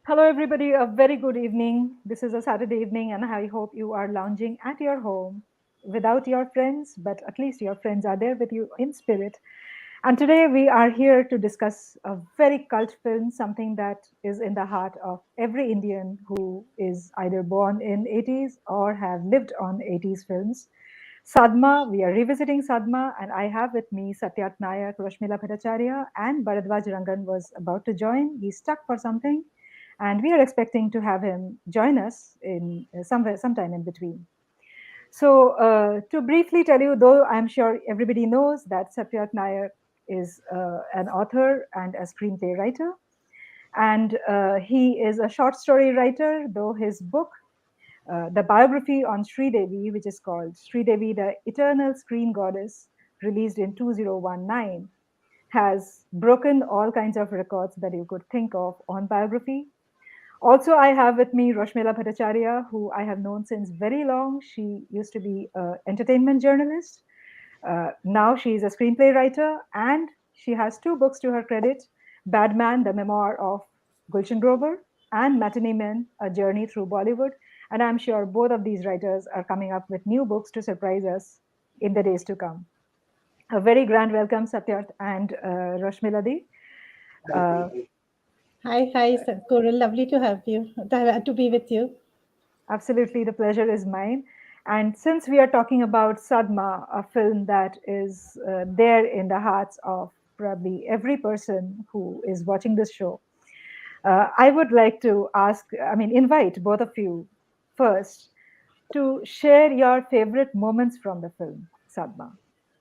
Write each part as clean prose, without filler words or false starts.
Hello, everybody. A very good evening. This is a Saturday evening, and I hope you are lounging at your home without your friends, but at least your friends are there with you in spirit. And today we are here to discuss a very cult film, something that is in the heart of every Indian who is either born in 80s or have lived on 80s films. Sadma, we are revisiting Sadma, and I have with me Satyarth Nayak, Roshmila Bhattacharya, and Baradwaj Rangan was about to join. He's stuck for something, and we are expecting to have him join us in sometime in between. So, to briefly tell you, though I'm sure everybody knows that Satyarth Nayak is an author and a screenplay writer, and he is a short story writer, though his book, the biography on Sri Devi, which is called Sri Devi, the Eternal Screen Goddess, released in 2019, has broken all kinds of records that you could think of on biography. Also, I have with me Roshmila Bhattacharya, who I have known since very long. She used to be an entertainment journalist. Now she is a screenplay writer, and she has two books to her credit: Bad Man, the memoir of Gulshan Grover, and Matinee Men, a journey through Bollywood. And I'm sure both of these writers are coming up with new books to surprise us in the days to come. A very grand welcome, Satyarth and Roshmila Di. Thank Uh, you. Hi, Koral. Lovely to have you, to be with you. Absolutely, the pleasure is mine. And since we are talking about Sadma, a film that is there in the hearts of probably every person who is watching this show, I would like to invite both of you first to share your favorite moments from the film, Sadma.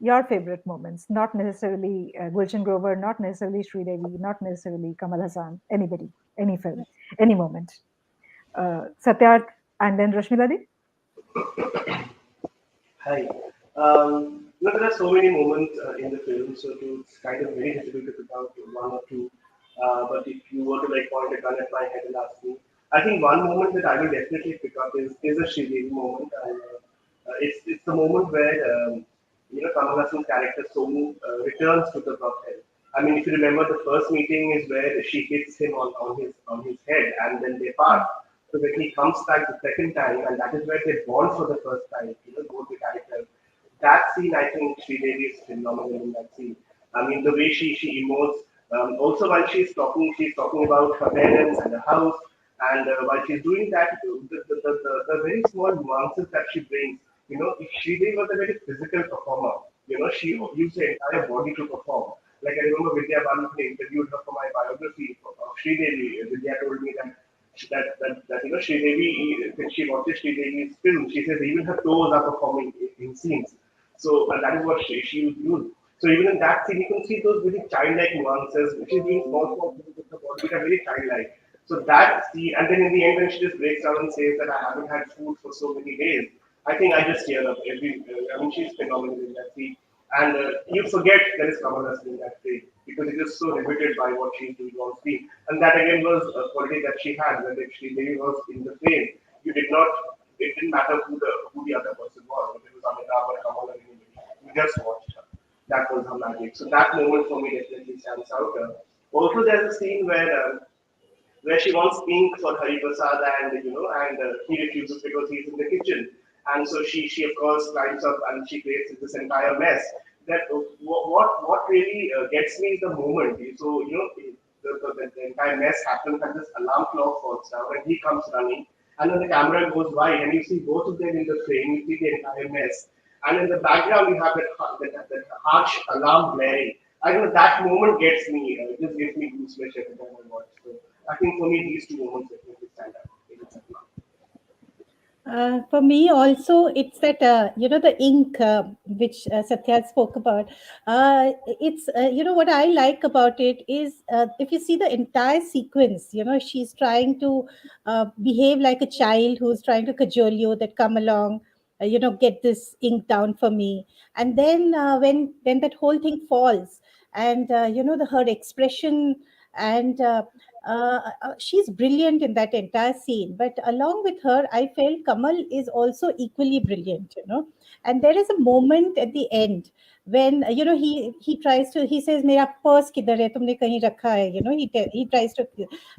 Your favorite moments, not necessarily Gulshan Grover, not necessarily Sridevi, not necessarily Kamal Hassan, anybody, any film, any moment. Satyarth and then Rashmiladi. Hi. There are so many moments in the film, so it's kind of very difficult to pick out one or two. But if you were to like point a gun at my head and ask me, I think one moment that I will definitely pick up is a Sridevi moment, and it's the moment where Kamal Hassan's character Somu returns to the brothel. I mean, if you remember, the first meeting is where she hits him on his head, and then they part. So when he comes back the second time, and that is where they bond for the first time, both the characters. That scene, I think Sridevi is phenomenal in that scene. I mean, the way she emotes. Also, while she's talking about her parents and the house. And while she's doing that, the very small nuances that she brings, if Sridevi was a very physical performer, she used her entire body to perform. Like I remember Vidya Balan interviewed her for my biography of Sridevi. Vidya told me that Sridevi, when she watches Sridevi's film, she says even her toes are performing in scenes. So and that is what she would use. So even in that scene, you can see those very childlike nuances, which is doing small things with the body, which are very childlike. So that scene, and then in the end, when she just breaks down and says that I haven't had food for so many days, I think I just tear up I mean, she's phenomenal in that scene. And you forget there is Kamal Hassan in that scene because it is so riveted by what she's doing on screen. And that again was a quality that she had when she really was in the frame. You did not, it didn't matter who the other person was, if it was Amitabh or Kamal or anybody. You just watched her. That was her magic. So that moment for me definitely stands out. Also, there's a scene where she wants ink for Hari Prasad and he refuses because he's in the kitchen. And so she of course climbs up and she creates this entire mess. That what really gets me is the moment. So the entire mess happens and this alarm clock falls down and he comes running and then the camera goes wide and you see both of them in the frame. You see the entire mess and in the background you have that harsh alarm blaring. I know that moment gets me. It just gives me goosebumps every time I watch. So I think for me, these two moments definitely stand out in the cinema. For me, also, it's that the ink which Satya spoke about. It's what I like about it is if you see the entire sequence. She's trying to behave like a child who's trying to cajole you that come along. Get this ink down for me, and then when that whole thing falls, and her expression and she's brilliant in that entire scene. But along with her, I felt Kamal is also equally brilliant, And there is a moment at the end when he tries to, he says, "Mera purse kidhar hai? Tumne kahin rakha hai?" He tries to,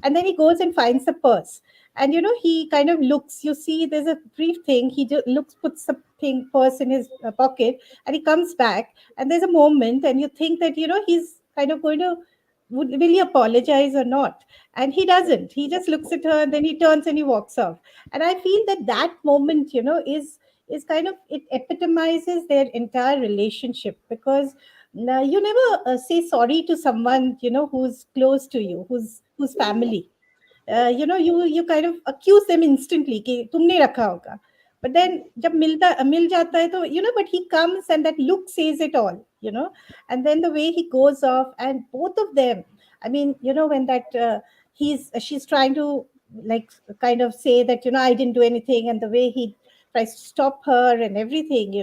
and then he goes and finds the purse, and he kind of looks. You see, there's a brief thing. He just looks, puts something purse in his pocket, and he comes back, and there's a moment, and you think that he's kind of going to, will he apologize or not? And he doesn't. He just looks at her, and then he turns and he walks off. And I feel that that moment, is kind of, it epitomizes their entire relationship, because you never say sorry to someone who's close to you, who's family. You kind of accuse them instantly कि तुमने रखा होगा. But then जब मिल जाता है तो but he comes, and that look says it all. And then the way he goes off, and both of them, I mean, when that she's trying to, like, kind of say that I didn't do anything, and the way he tries to stop her and everything,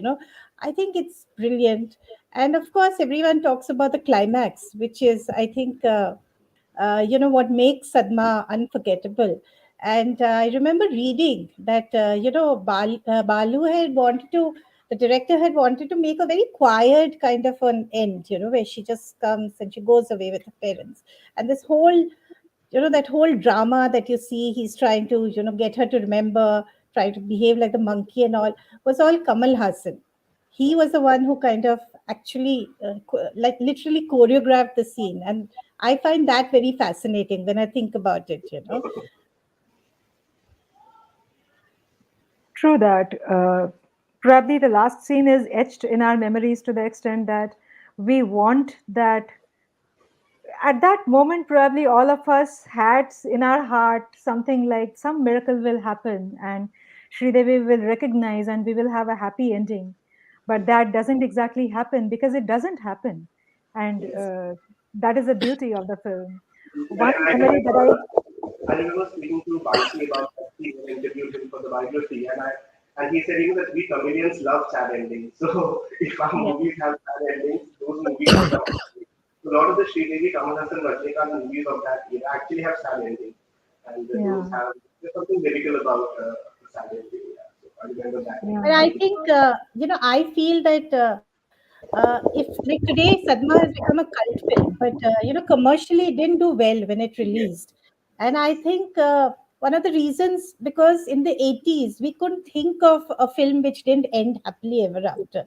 I think it's brilliant. And of course, everyone talks about the climax, which is, I think, what makes Sadma unforgettable. And I remember reading that, Balu had wanted to, the director had wanted to make a very quiet kind of an end, where she just comes and she goes away with her parents. And this whole, that whole drama that you see, he's trying to, get her to remember, try to behave like the monkey and all, was all Kamal Hassan. He was the one who kind of actually, like, literally choreographed the scene. And I find that very fascinating when I think about it. True that. Probably the last scene is etched in our memories to the extent that we want that. At that moment, probably all of us had in our heart something like some miracle will happen and Sridevi will recognize and we will have a happy ending. But that doesn't exactly happen because it doesn't happen. And Yes. that is the beauty of the film. I, One I memory that remember I, I remember speaking to Bansi about that scene when I interviewed him for the biography, and he said even that we comedians love sad endings. So if our Yeah. movies have sad endings, those movies become. So a lot of the Sridevi, Kamal Hassan, Rajnikant movies of that era actually have sad endings, and those yeah, have there's something lyrical about the sad ending. Yeah. So I remember that. yeah. But I think, I feel that, if, like, today Sadma has become a cult film, but commercially it didn't do well when it Yes. released. And I think, one of the reasons, because in the 80s we couldn't think of a film which didn't end happily ever after.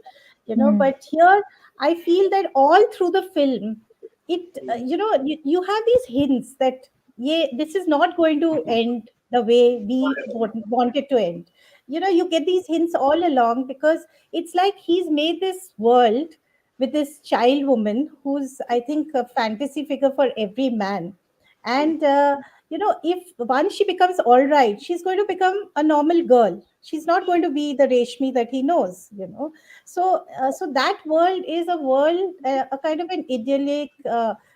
Hmm. But here I feel that all through the film, it you have these hints that, yeah, this is not going to end the way we want it to end. You get these hints all along, because it's like he's made this world with this child woman who's, I think, a fantasy figure for every man. And if once she becomes all right, she's going to become a normal girl. She's not going to be the Reshmi that he knows. So that world is a world, a kind of an idyllic,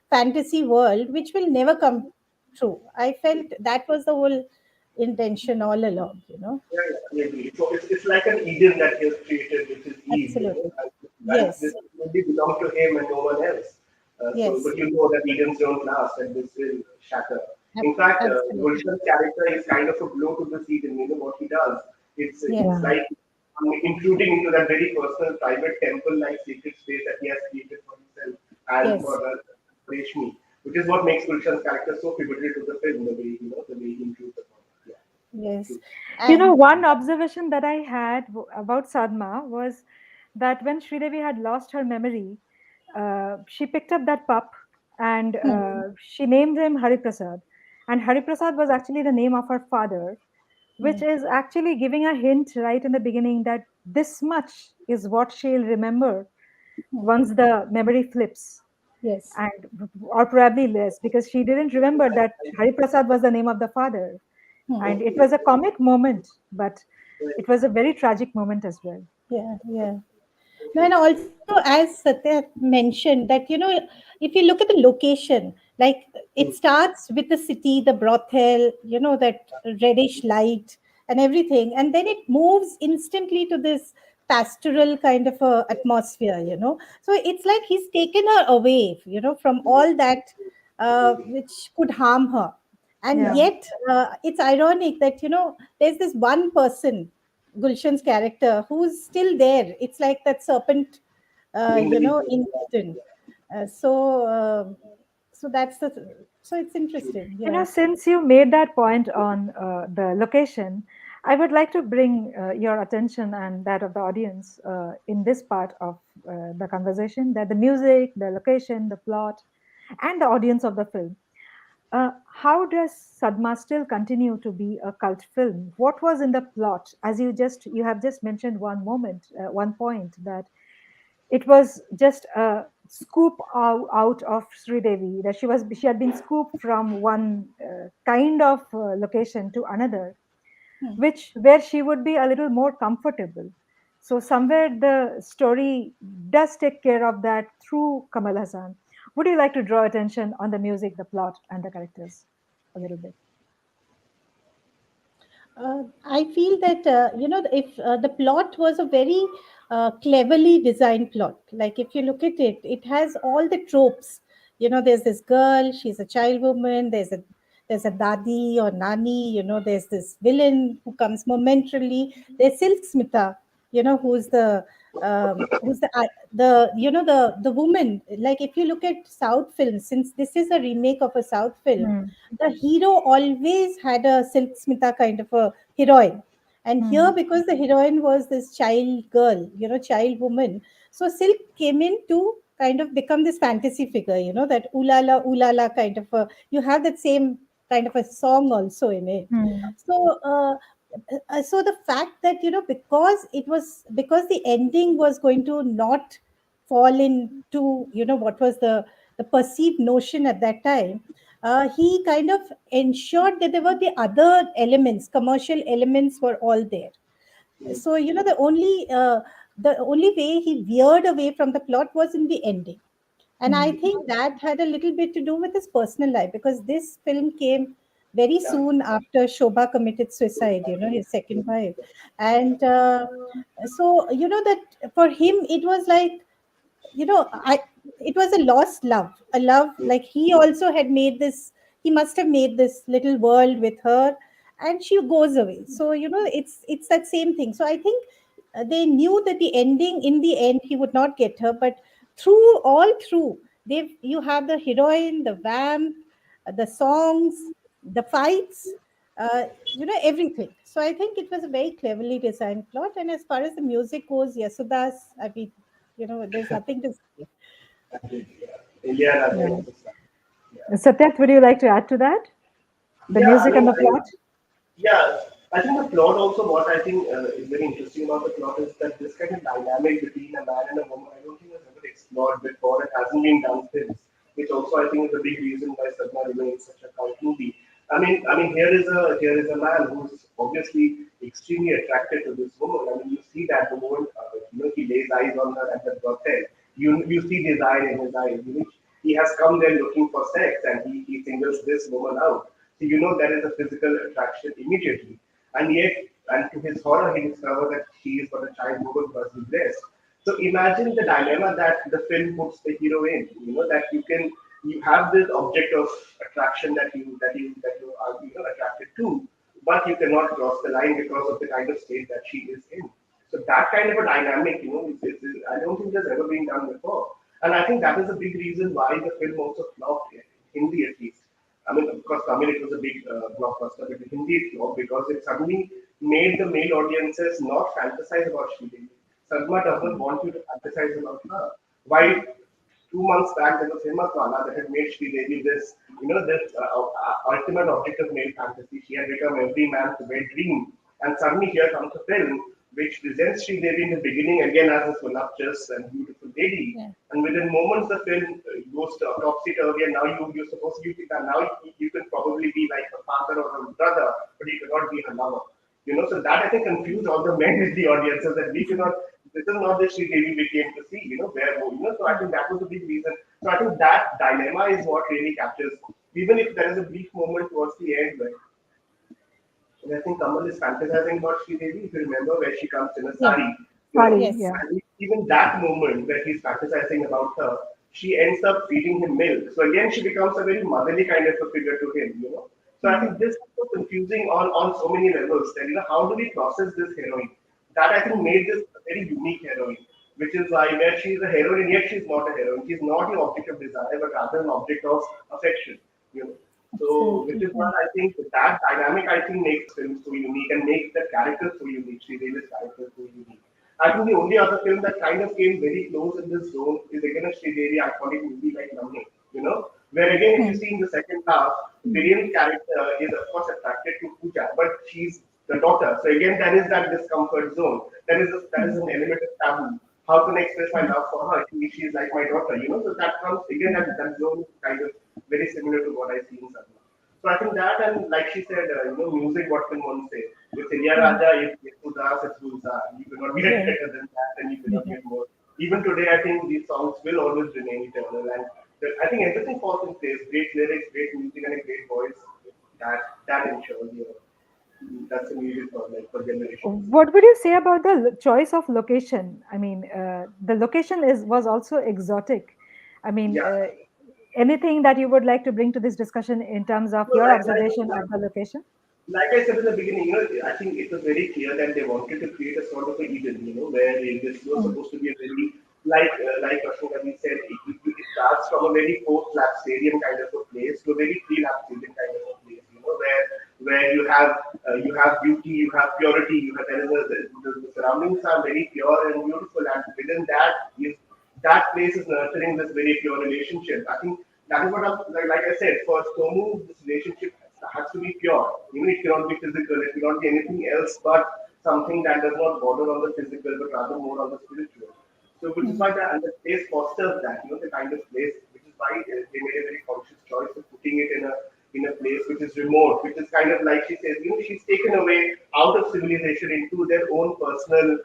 fantasy world, which will never come true. I felt that was the whole intention all along. Yeah, yeah, I agree. So it's like an Eden that he has created, which is Eve, Absolutely. and this Yes. only belongs to him and no one else. But Yes. you know that Edens don't last, and this will shatter. In fact, Absolutely. Gulshan's character is kind of a blow to this Eden. You know what he does? It's Yes. Yeah. like intruding into that very personal, private temple-like secret space that he has created for himself and for Yes. Reshmi, which is what makes Gulshan's character so pivotal to the film. The way he intrudes upon it. Yeah, Yes. true. And One observation that I had about Sadma was that when Sridevi had lost her memory, she picked up that pup and hmm, she named him Hariprasad. And Hariprasad was actually the name of her father, which yeah. is actually giving a hint right in the beginning that this much is what she'll remember Hmm. once the memory flips. Yes. And or probably less because she didn't remember that Hariprasad was the name of the father. Hmm. And it was a comic moment, but it was a very tragic moment as well. Yeah. Yeah. No, and also, as Satya mentioned, that if you look at the location, like, it starts with the city, the brothel, that reddish light and everything, and then it moves instantly to this pastoral kind of atmosphere. So it's like he's taken her away, from all that which could harm her. And Yeah. yet, it's ironic that, there's this one person, Gulshan's character, who's still there. It's like that serpent, In the leaf. in Eden. So that's so it's interesting. Yeah. Since you made that point on the location, I would like to bring your attention and that of the audience in this part of the conversation, that the music, the location, the plot, and the audience of the film. How does Sadma still continue to be a cult film? What was in the plot? As you have just mentioned one moment, one point, that it was just a scoop out of Sri Devi, that she had been scooped from one kind of location to another, Hmm. which where she would be a little more comfortable. So somewhere the story does take care of that through Kamal Hassan. Would you like to draw attention on the music, the plot, and the characters a little bit? I feel that, if the plot was a very cleverly designed plot. Like if you look at it, it has all the tropes. There's this girl, she's a child woman. There's a dadi or nani. There's this villain who comes momentarily. There's Silk Smita. Who's the woman. Like if you look at South films, since this is a remake of a South film, Hmm. the hero always had a Silk Smita kind of a heroine. And here, Hmm. because the heroine was this child girl, child woman, so Silk came in to kind of become this fantasy figure, that ulala, ulala kind of a, you have that same kind of a song also in it. Hmm. So the fact that, because the ending was going to not fall into, what was the perceived notion at that time, he kind of ensured that there were the other elements, commercial elements were all there. So, the only way he veered away from the plot was in the ending. And I Hmm. think that had a little bit to do with his personal life, because this film came very Yeah. soon after Shobha committed suicide, his second wife. And so, that for him, it was like, I it was a lost love, a love, like he also had made this, he must have made this little world with her, and she goes away. So, it's that same thing. So I think they knew that the ending, in the end, he would not get her, but all through, you have the heroine, the vamp, the songs, the fights, uh, everything. So I think it was a very cleverly designed plot. And as far as the music goes, Yasudas, I mean, there's nothing to say. Absolutely, yeah. India has Yeah. also started. Yeah. Satyat, would you like to add to that? The Yeah, I music and mean, the plot? yeah, I think the plot also, what I think is very interesting about the plot is that this kind of dynamic between a man and a woman, I don't think was ever explored before. It hasn't been done since, which also I think is a big reason why Sadma remains such a cult movie. I mean, here is a man who's obviously extremely attracted to this woman. I mean, you see that the moment he lays eyes on her at the birthday, you see desire in his eyes. He has come there looking for sex, and he singles this woman out. So there is a physical attraction immediately. And yet, and to his horror, he discovers that she is but a child woman who must be blessed. So imagine the dilemma that the film puts the hero in. That you have this object of attraction that you are attracted to, but you cannot cross the line because of the kind of state that she is in. So that kind of a dynamic, I don't think has ever been done before. And I think that is a big reason why the film also flopped in Hindi at least. I mean, of course, Tamil it was a big blockbuster, but in Hindi it flopped because it suddenly made the male audiences not fantasize about Sridevi. Sadma doesn't want you to fantasize about her. Why 2 months back there was Himatwala that had made Sridevi this ultimate object of male fantasy. She had become every man's wet dream. And suddenly here comes a film which presents Sridevi in the beginning again as this voluptuous and beautiful lady. Yeah. And within moments the film goes to topsy turvy, and now you're supposed to think that now you can probably be like a father or a brother, but you cannot be her lover. So that I think confused all the men in the audiences that we cannot. This is not the Sri Devi we came to see. Where So I think that was a big reason. So I think that dilemma is what really captures. Even if there is a brief moment towards the end where I think Kamal is fantasizing about Sri Devi. If you remember where she comes in a Yeah. sari, Sorry, Yes. yeah. and even that moment where he's fantasizing about her, she ends up feeding him milk. So again, she becomes a very motherly kind of a figure to him, you know. So I think this is so confusing on so many levels. That, you know, how do we process this heroine? That I think made this a very unique heroine, which is why where she's a heroine, yet she's not a heroine. She's not the object of desire, but rather an object of affection, you know. So, which Absolutely. is what I think that dynamic I think makes film so unique and makes the character so unique. Sridevi's character so unique. I think the only other film that kind of came very close in this zone is again a Sridevi iconic movie like Namne, you know, where again if you Hmm. see in the second half, Viren's character is of course attracted to Pooja, but she's the daughter. So again, there is that discomfort zone. That is an element of taboo. How can I express my love for her? She's like my daughter, you know. So that comes again that zone kind of very similar to what I see in Sadma. So I think that, and like she said, you know, music, what can one say? With Ilya Yeah. Raja, it's Udas, it's Gulzar. You cannot get Yeah. better than that, and you cannot Yeah. get more. Even today, I think these songs will always remain eternal. And I think everything falls in place. Great lyrics, great music, and a great voice. That ensures, you know, that's the music for like for generations. What would you say about the choice of location? I mean, the location is was also exotic. I mean, Yeah. anything that you would like to bring to this discussion in terms of So your observation of the location? like I said in the beginning, you know, I think it was very clear that they wanted to create a sort of a Eden, you know, where this was Hmm. supposed to be a very, like Ashwin said, it starts from a very post-lap stadium kind of a place to a very pre-lap stadium kind of a place, you know, where you have beauty, you have purity, you have there is the surroundings are very pure and beautiful, and within that place is nurturing this very pure relationship. I think that is what I'm like I said, for Tomu, this relationship has to be pure. Even it cannot be physical, it cannot be anything else but something that does not border on the physical, but rather more on the spiritual. So, which is why the place fosters that, you know, the kind of place, which is why they made a very conscious choice of putting it in a place which is remote, which is kind of like she says, you know, she's taken away out of civilization into their own personal,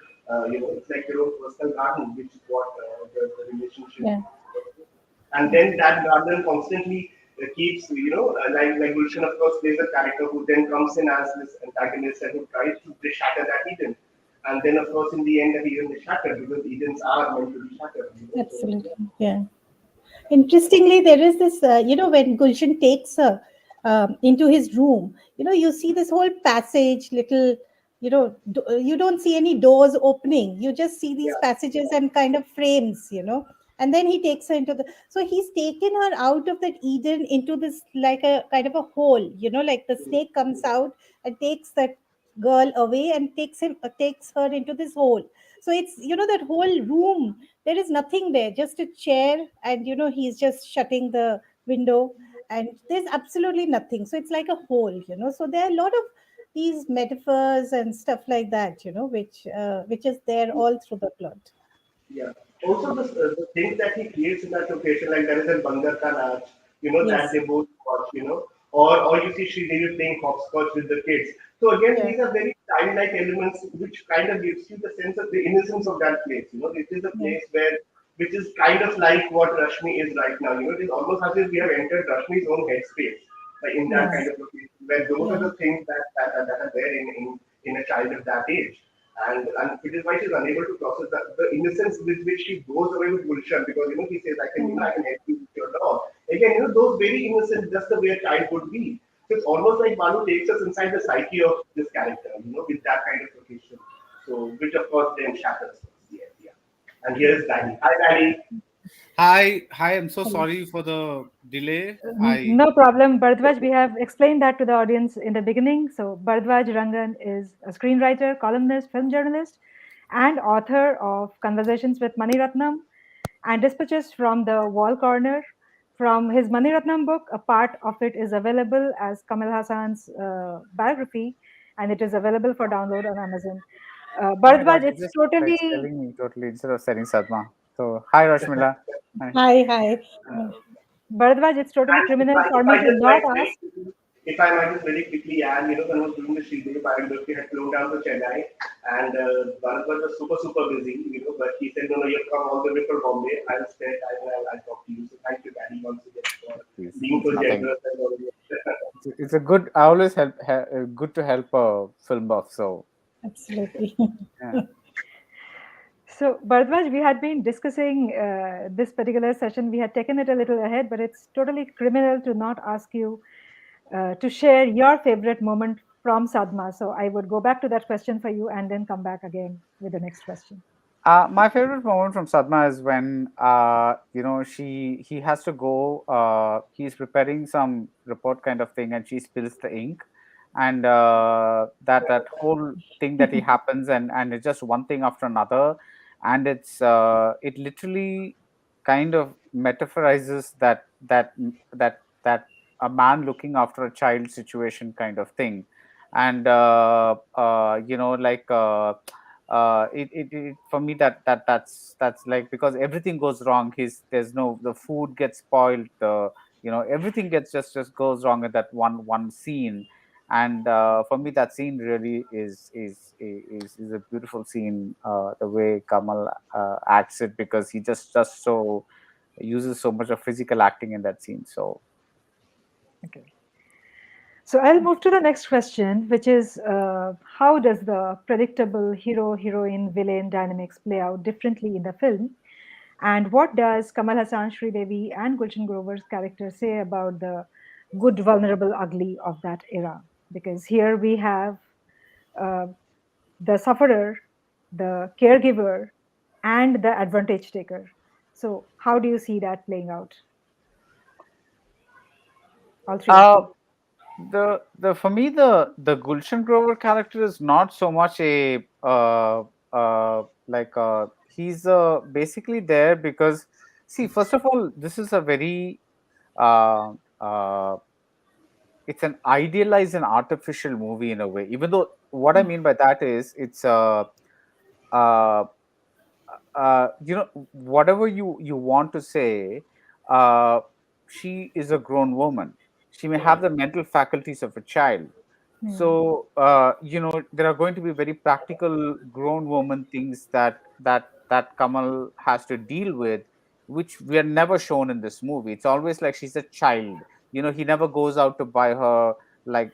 you know, it's like their own personal garden, which is what the relationship Yeah. is. And then that garden constantly keeps, you know, like Gulshan of course plays a character who then comes in as this antagonist and who tries to shatter that Eden. And then of course in the end that Eden is shattered because Edens are meant to be shattered. You know? So yeah. Absolutely. Yeah. Interestingly, there is this, when Gulshan takes her into his room, you see this whole passage, little, you don't see any doors opening. You just see these Yeah. passages and kind of frames, and then he takes her into the, so he's taken her out of that Eden into this, like a kind of a hole, like the snake comes out and takes that girl away and takes her into this hole. So it's, that whole room, there is nothing there, just a chair, and he's just shutting the window, and there's absolutely nothing. So it's like a hole, so there are a lot of these metaphors and stuff like that, which is there all through the plot. Yeah. Also, the things that he creates in that location, like there is a Bangar Ka Naach, you know, that Yes. they both watch, you know, or you see Sridevi playing hopscotch with the kids. So again, Yeah. these are very childlike elements, which kind of gives you the sense of the innocence of that place. You know, it is a Yeah. place where, which is kind of like what Rashmi is right now. You know, it is almost as if we have entered Rashmi's own headspace, like in that Yes. kind of location, where those are Yeah. the things that are there in a child of that age. And it is why she's unable to process that the innocence with which she goes away with Gulshan because you know he says I can help you with your dog. Again, you know, those very innocent, just the way a child would be. So it's almost like Balu takes us inside the psyche of this character, you know, with that kind of location. So which of course then shatters us. Yeah, yeah. And here is Daddy. Hi Daddy. Hi, I'm so sorry for the delay. I No problem, Bharadwaj. We have explained that to the audience in the beginning. So, Bharadwaj Rangan is a screenwriter, columnist, film journalist, and author of Conversations with Mani Ratnam and Dispatches from the Wall Corner. From his Mani Ratnam book, a part of it is available as Kamal Hassan's biography, and it is available for download on Amazon. Oh my God, Bharadwaj, you it's just tried totally spelling me totally instead of saying Sadma. So, hi Roshmila. Hi. Hi, hi. Bharadwaj, it's totally And criminal for if me I to just not like ask. very quickly, if I might just very quickly add, you know, when I was doing the Sridevi biography, I had flown down to Chennai, and Bharatwaj was super busy, you know, but he said, no, you've come all the way from Bombay. I'll spare time and I'll talk to you. So thank you, Daddy, once again for Please, being it's so nothing. generous and all that. It's a good. I always good to help a film buff. So, Absolutely. yeah. So, Bharadwaj, we had been discussing this particular session. We had taken it a little ahead, but it's totally criminal to not ask you to share your favorite moment from Sadma. So, I would go back to that question for you and then come back again with the next question. My favorite moment from Sadma is when he has to go. He's preparing some report kind of thing, and she spills the ink, and that whole thing that he happens, and it's just one thing after another, and it literally kind of metaphorizes that a man looking after a child situation kind of thing, and for me that's like, because everything goes wrong, there's no, the food gets spoiled, everything gets just goes wrong at that one scene. And for me that scene really is a beautiful scene, the way Kamal acts it, because he just so uses so much of physical acting in that scene. So Okay. So I'll move to the next question, which is how does the predictable hero heroine villain dynamics play out differently in the film? And what does Kamal Hassan, Devi, and Gulshan Grover's character say about the good, vulnerable, ugly of that era? Because here we have uh, the sufferer, the caregiver, and the advantage taker. So, how do you see that playing out? All three of uh, you. the for me, the Gulshan Grover character is not so much a he's basically there because, see, first of all, this is a very uh, uh, it's an idealized and artificial movie in a way. Even though, what I mean by that is, it's uh, whatever you want to say, uh, she is a grown woman. She may have the mental faculties of a child. Hmm. So there are going to be very practical grown woman things that Kamal has to deal with, which we are never shown in this movie. It's always like she's a child. He never goes out to buy her like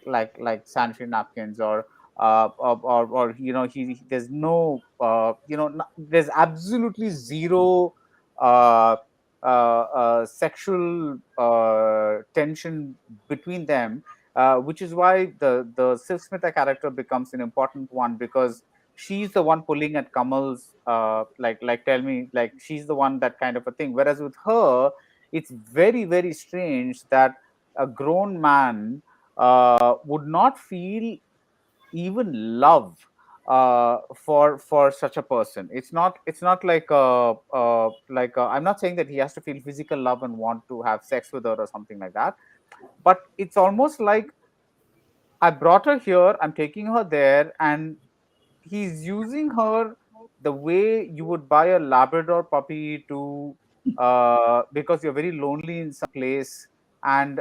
sanitary napkins, or there's no there's absolutely zero uh, sexual tension between them, which is why the Silk Smitha character becomes an important one, because she's the one pulling at Kamal's tell me, like, she's the one, that kind of a thing. Whereas with her, it's very very strange that a grown man would not feel even love for such a person. It's not I'm not saying that he has to feel physical love and want to have sex with her or something like that, but it's almost like, I brought her here, I'm taking her there, and he's using her the way you would buy a Labrador puppy to, because you're very lonely in some place, and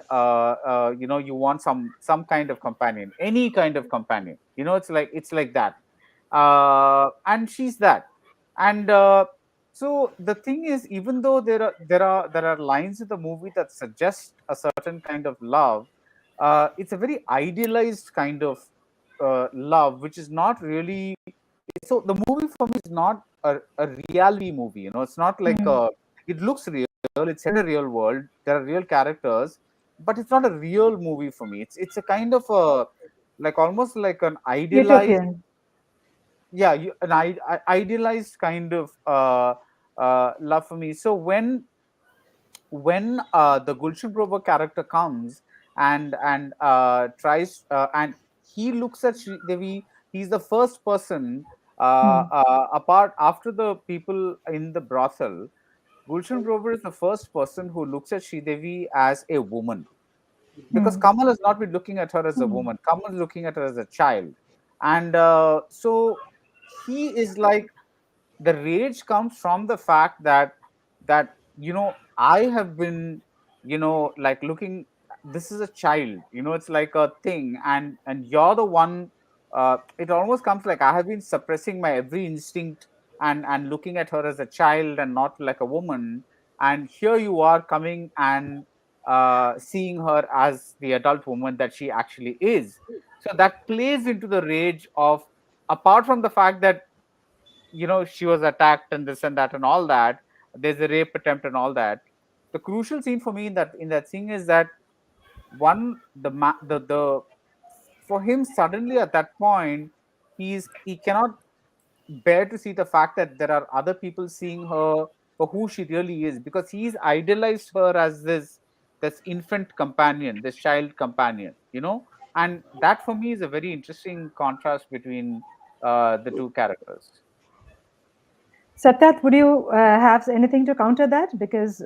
you want some kind of companion, any kind of companion. It's like that, and she's that. And so the thing is, even though there are lines in the movie that suggest a certain kind of love, it's a very idealized kind of love, which is not really. So the movie for me is not a reality movie. It's not like Hmm. it looks real. It's set in a real world. There are real characters, but it's not a real movie for me. It's a kind of a, like, almost like an idealized, Utopian. yeah, idealized kind of love for me. So when the Gulshan Grover character comes and tries, and he looks at Sri Devi, he's the first person, Hmm. apart after the people in the brothel. Gulshan Grover is the first person who looks at Sri Devi as a woman, because Hmm. Kamal has not been looking at her as a Hmm. woman. Kamal is looking at her as a child, and so he is like, the rage comes from the fact that I have been, like, looking, this is a child, it's like a thing, and you're the one. It almost comes like, I have been suppressing my every instinct and looking at her as a child and not like a woman, and here you are coming and seeing her as the adult woman that she actually is. So that plays into the rage of, apart from the fact that she was attacked and this and that and all that. There's a rape attempt and all that. The crucial scene for me in that scene is that one the for him suddenly at that point he cannot bear to see the fact that there are other people seeing her for who she really is, because he's idealized her as this infant companion, this child companion, and that for me is a very interesting contrast between the two characters. Satyat, would you have anything to counter that? Because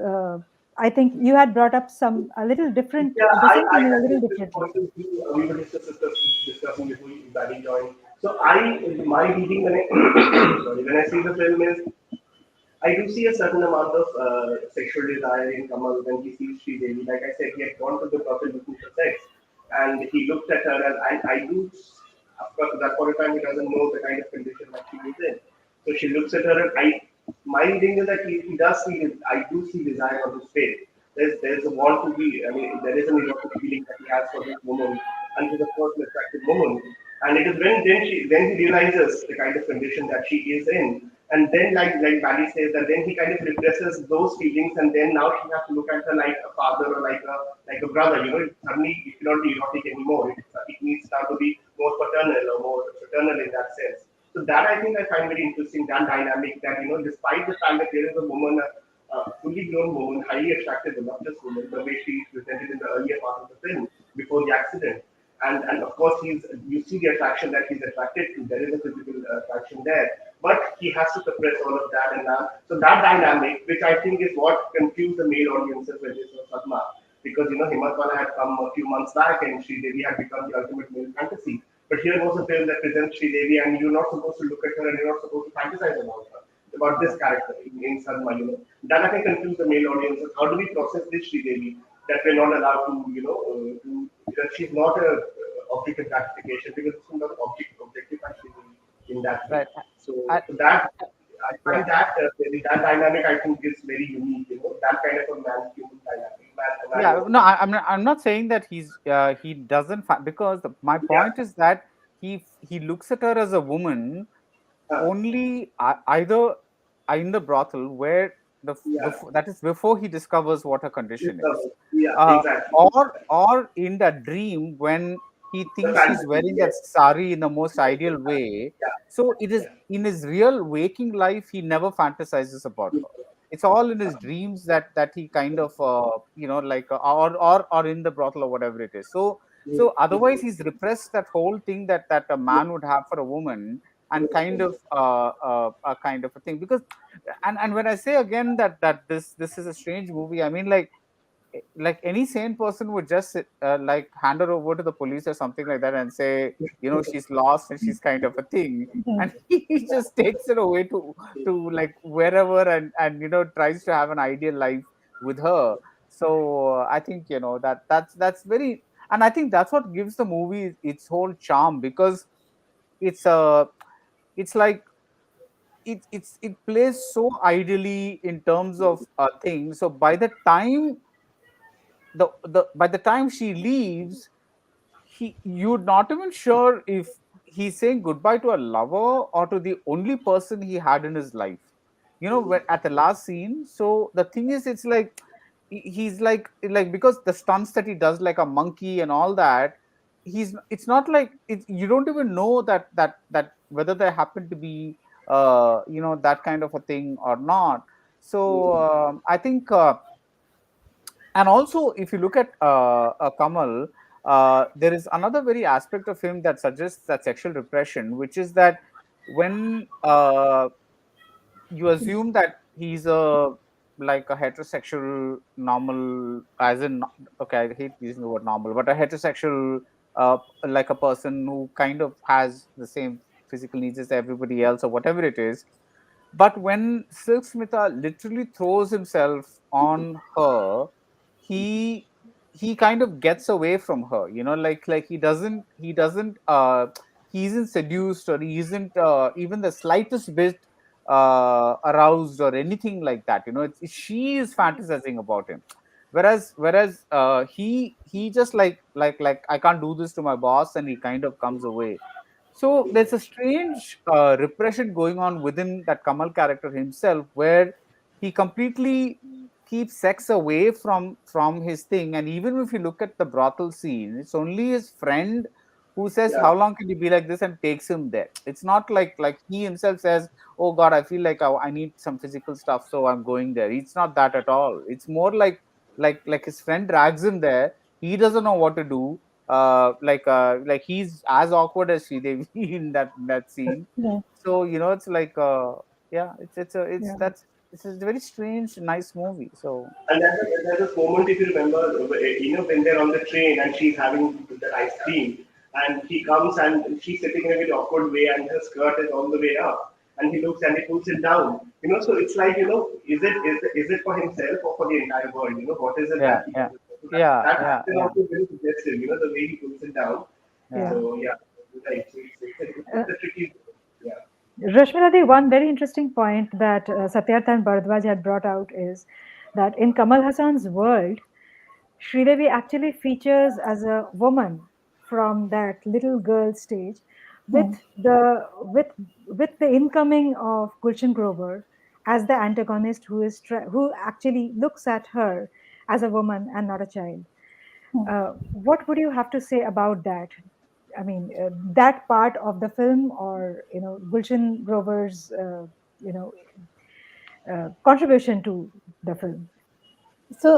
I think you had brought up a little different, Yeah, the same I thing in a had little this differently. point of view. We were discussing before Daddy joined. So my reading when I, sorry, when I see the film is, I do see a certain amount of sexual desire in Kamal when he sees Devi. Like I said, he had gone to the brothel looking for sex, and he looked at her, and I do, of course, at that point of time, he doesn't know the kind of condition that she is in. So she looks at her, and my reading is that he does see, I do see desire on his face. There's a want to be, I mean, there is an erotic feeling that he has for this woman, and she's of course an attractive woman. And it is when then he realizes the kind of condition that she is in, and then like Bali says that then he kind of represses those feelings, and then now she has to look at her like a father or like a brother. Suddenly it cannot be erotic anymore. It needs now to be more paternal or more fraternal in that sense. So that I think I find very interesting, that dynamic, that despite the fact that there is a woman, a fully grown woman, highly attractive, voluptuous woman, the way she is presented in the earlier part of the film before the accident. And of course, you see the attraction that he's attracted to. There is a physical attraction there, but he has to suppress all of that. And so that dynamic, which I think is what confused the male audiences when they saw Sadma, because Himatwala had come a few months back, and Sri Devi had become the ultimate male fantasy. But here was a film that presents Sri Devi, and you're not supposed to look at her, and you're not supposed to fantasize about her, about this character in Sadma. That I think confused the male audiences. How do we process this Sri Devi that we're not allowed to, that she's not a object of gratification, because it's not an objectified in that way. Right. So I, that I yeah. find that dynamic I think is very unique. That kind of a man-human dynamic, Yeah, man-woman no, dynamic. I'm not saying that he doesn't because my Yeah, point is that he looks at her as a woman uh, only either in the brothel where yeah, that is before he discovers what her condition is, yeah, uh, exactly. or in that dream when he The thinks he's fantasy, wearing that yes, sari in the most yes, ideal way. yeah, So it is yeah, in his real waking life he never fantasizes about her. It's all in his dreams that he kind of like or in the brothel or whatever it is. So otherwise he's repressed that whole thing that a man would have for a woman, and kind of a kind of a thing, because and when I say again that this is a strange movie, I mean, like any sane person would just like hand her over to the police or something like that and say, she's lost and she's kind of a thing, and he just takes her away to like wherever, and tries to have an ideal life with her. So I think that's very, and I think that's what gives the movie its whole charm, because it's it's like it plays so ideally in terms of things. So by the time the by the time she leaves, you're not even sure if he's saying goodbye to a lover or to the only person he had in his life, at the last scene. So the thing is, it's like he's like because the stunts that he does like a monkey and all that, it's not like you don't even know that whether there happened to be that kind of a thing or not. So I think and also if you look at Kamal, there is another very aspect of him that suggests that sexual repression, which is that when you assume that he's a like a heterosexual normal, as in, okay, I hate using the word normal, but a heterosexual like a person who kind of has the same physical needs as everybody else or whatever it is. But when Silk Smitha literally throws himself on her, he he kind of gets away from her, like he doesn't he isn't seduced, or he isn't even the slightest bit aroused or anything like that. She is fantasizing about him, whereas he just like I can't do this to my boss, and he kind of comes away. So there's a strange repression going on within that Kamal character himself, where he completely keeps sex away from his thing. And even if you look at the brothel scene, it's only his friend who says, Yeah, "How long can you be like this?" and takes him there. It's not like he himself says, "Oh God, I feel like I need some physical stuff, so I'm going there." It's not that at all. It's more like his friend drags him there. He doesn't know what to do, like he's as awkward as Sridevi in that scene. Yeah. So it's like yeah, it's Yeah. that's it's a very strange, nice movie. So and there's this moment, if you remember, when they're on the train and she's having the ice cream, and he comes and she's sitting in a very awkward way, and her skirt is all the way up, and he looks and he pulls it down. So it's like, is it for himself or for the entire world? What is it yeah, that he yeah, does? So yeah, that yeah, action yeah, also is very suggestive. The way he pulls it down. yeah. Yeah. So yeah, right. So Uh, it's a tricky. Yeah. Rashmila, the one very interesting point that Satyarth and Baradwaj had brought out is that in Kamal Hassan's world, Sridevi actually features as a woman from that little girl stage, with Hmm. the incoming of Gulshan Grover as the antagonist, who actually looks at her as a woman and not a child. Hmm. What would you have to say about that? I mean, that part of the film, or Gulshan Grover's you know contribution to the film. So,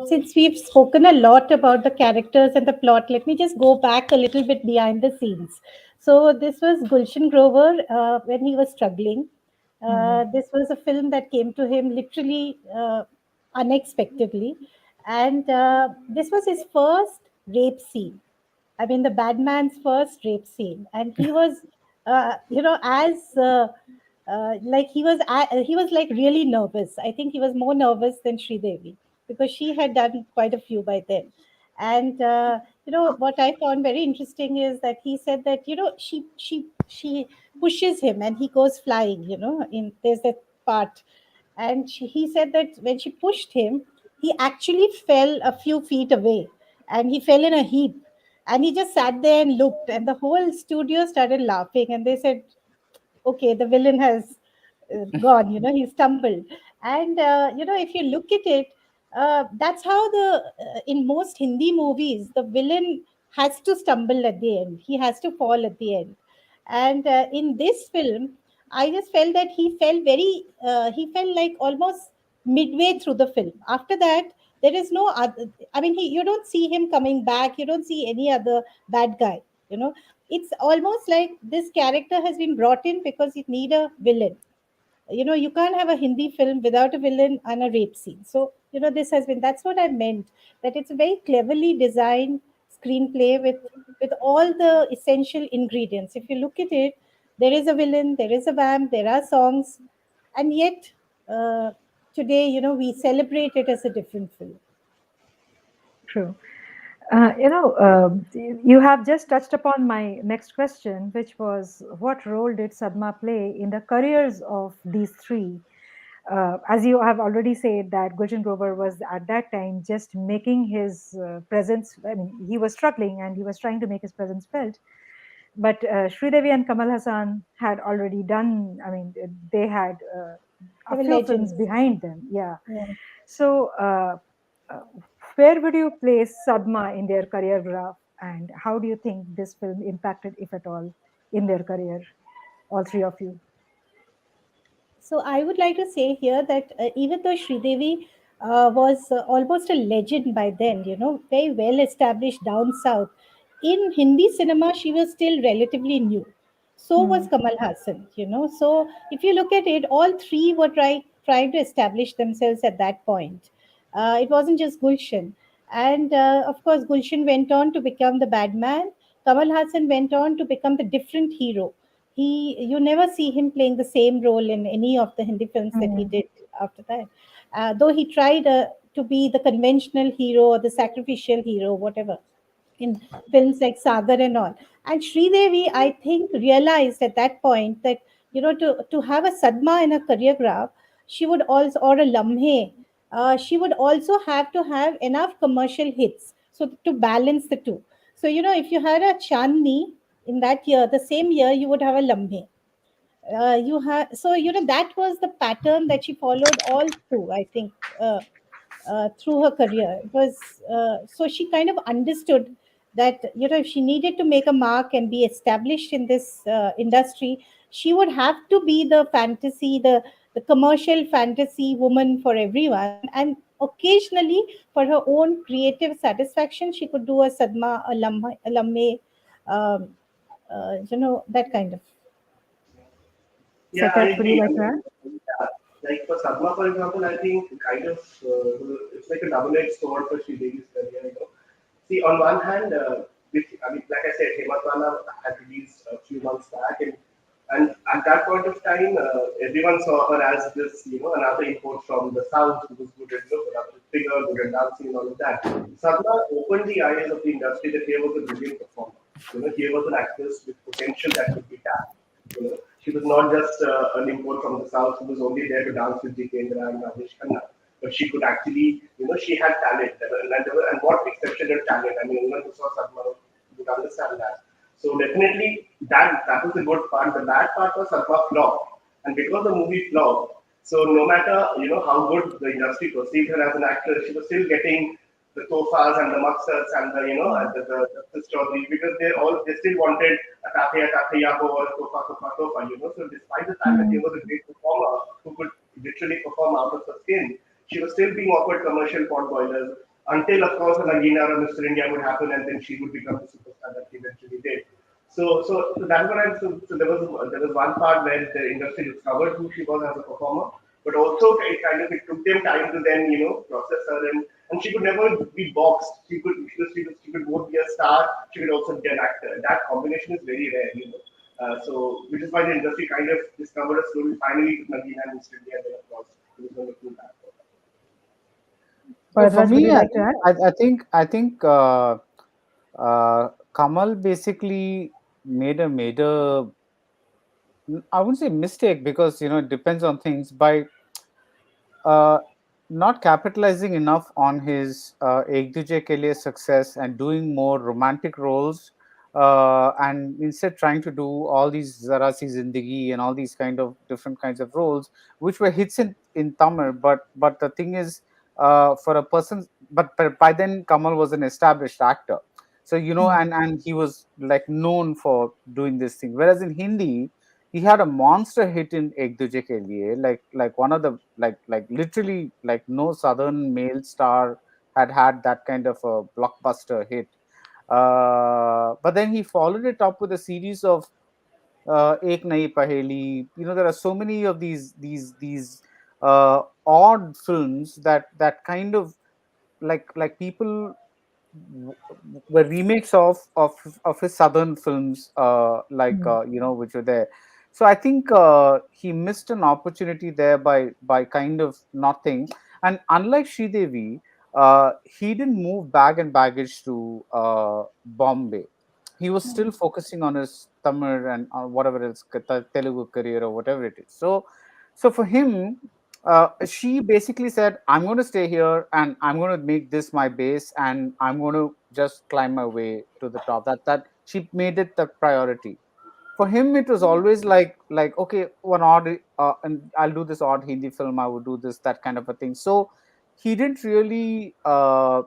since we've spoken a lot about the characters and the plot, let me just go back a little bit behind the scenes. So, this was Gulshan Grover when he was struggling. Mhm. This was a film that came to him literally unexpectedly. And this was his first rape scene. I mean, the bad man's first rape scene. And he was, as like he was like really nervous. I think he was more nervous than Sridevi because she had done quite a few by then. And what I found very interesting is that he said that she pushes him and he goes flying. In there's that part, and he said that when she pushed him, he actually fell a few feet away, and he fell in a heap, and he just sat there and looked, and the whole studio started laughing, and they said, okay, the villain has gone, he stumbled. And if you look at it, that's how the in most Hindi movies the villain has to stumble at the end, he has to fall at the end. And in this film, I just felt that he felt like almost midway through the film. After that, there is no other, I mean, you don't see him coming back, you don't see any other bad guy. It's almost like this character has been brought in because you need a villain. You can't have a Hindi film without a villain and a rape scene. So this has been, that's what I meant, that it's a very cleverly designed screenplay with all the essential ingredients. If you look at it, there is a villain, there is a vamp, there are songs, and yet uh, today we celebrate it as a different film. True. You have just touched upon my next question, which was what role did Sadma play in the careers of these three? As you have already said, that Gulshan Grover was at that time just making his presence. I mean, he was struggling and he was trying to make his presence felt. But Sridevi and Kamal Hassan had already done. I mean, they had They a were few films legends. behind them. Yeah. Yeah. So, uh, where would you place Sadma in their career graph, and how do you think this film impacted, if at all, in their career? All three of you. So I would like to say here that even though Sridevi was almost a legend by then, very well established down south, in Hindi cinema she was still relatively new. So was Hmm. Kamal Hassan, So if you look at it, all three were trying to establish themselves at that point. It wasn't just Gulshan. And of course, Gulshan went on to become the bad man. Kamal Hassan went on to become the different hero. You never see him playing the same role in any of the Hindi films that he Hmm. did after that. Though he tried to be the conventional hero or the sacrificial hero, whatever, in films like Sagar and all. And Sridevi, I think, realized at that point that to have a Sadma in a career graph, she would also, or a Lamhe, she would also have to have enough commercial hits so to balance the two. So if you had a Chandni, in that year, the same year, you would have a lambe. You have, so that was the pattern that she followed all through, I think, through her career. It was so she kind of understood that if she needed to make a mark and be established in this industry, she would have to be the fantasy, the commercial fantasy woman for everyone, and occasionally for her own creative satisfaction, she could do a sadma, a lamme, um, that kind of. Yeah, I Satyarth, would you agree. I like to mean, add? yeah, like for Sadma, for example, I think kind of it's like a double-edged sword for Sridevi's career. See, on one hand, I mean, like I said, Hematwala had released a few months back, and at that point of time, everyone saw her as this, another import from the south who was good at figure, good at dancing, and all of that. Sadma opened the eyes of the industry that here was a brilliant performer. Here was an actress with potential that could be tapped. She was not just an import from the south who was only there to dance with Jitendra and Rajesh Khanna, but she could actually, she had talent, and what exceptional talent. I mean, anyone who saw Sadma would understand that. So definitely that was the good part. The bad part was Sadma flop, and because the movie flopped, so no matter how good the industry perceived her as an actress, she was still getting the tofas and the maqsads and the story because they still wanted a tafiya or a tofa. So despite the fact that he Mm. was a great performer who could literally perform out of her skin, she was still being offered commercial pot boilers until of course a Nagina or Mr. India would happen and then she would become the superstar that she eventually did. So that's what so there was one part where the industry discovered who she was as a performer, but also it took them time to then process her and she could never be boxed. She could both be a star. She could also be an actor. That combination is very rare. So which is why the industry kind of discovered her slowly. Finally, Nagina and Mr. India, then of course it was going to pull back. So for Baradwaj, would you me, I like to think add? Kamal basically made a I wouldn't say mistake because it depends on things by uh, not capitalizing enough on his Ek Duje Ke Liye success and doing more romantic roles, and instead trying to do all these Zara Si Zindagi and all these kind of different kinds of roles, which were hits in Tamil. But the thing is, for a person, but by then Kamal was an established actor, so Mm. and he was like known for doing this thing. Whereas in Hindi, he had a monster hit in Ek Duje Ke Liye, like one of the like literally like no southern male star had that kind of a blockbuster hit. But then he followed it up with a series of Ek Nayi Paheli. There are so many of these odd films that kind of like people w- were remakes of his southern films, Mm. which were there. So I think he missed an opportunity there by kind of nothing. And unlike Sridevi, he didn't move bag and baggage to Bombay. He was still Mm. focusing on his Tamil and whatever else Telugu career or whatever it is. So for him, she basically said, I'm going to stay here and I'm going to make this my base and I'm going to just climb my way to the top. That she made it the priority. For him, it was always like okay, one odd, and I'll do this odd Hindi film, I would do this, that kind of a thing. So he didn't really I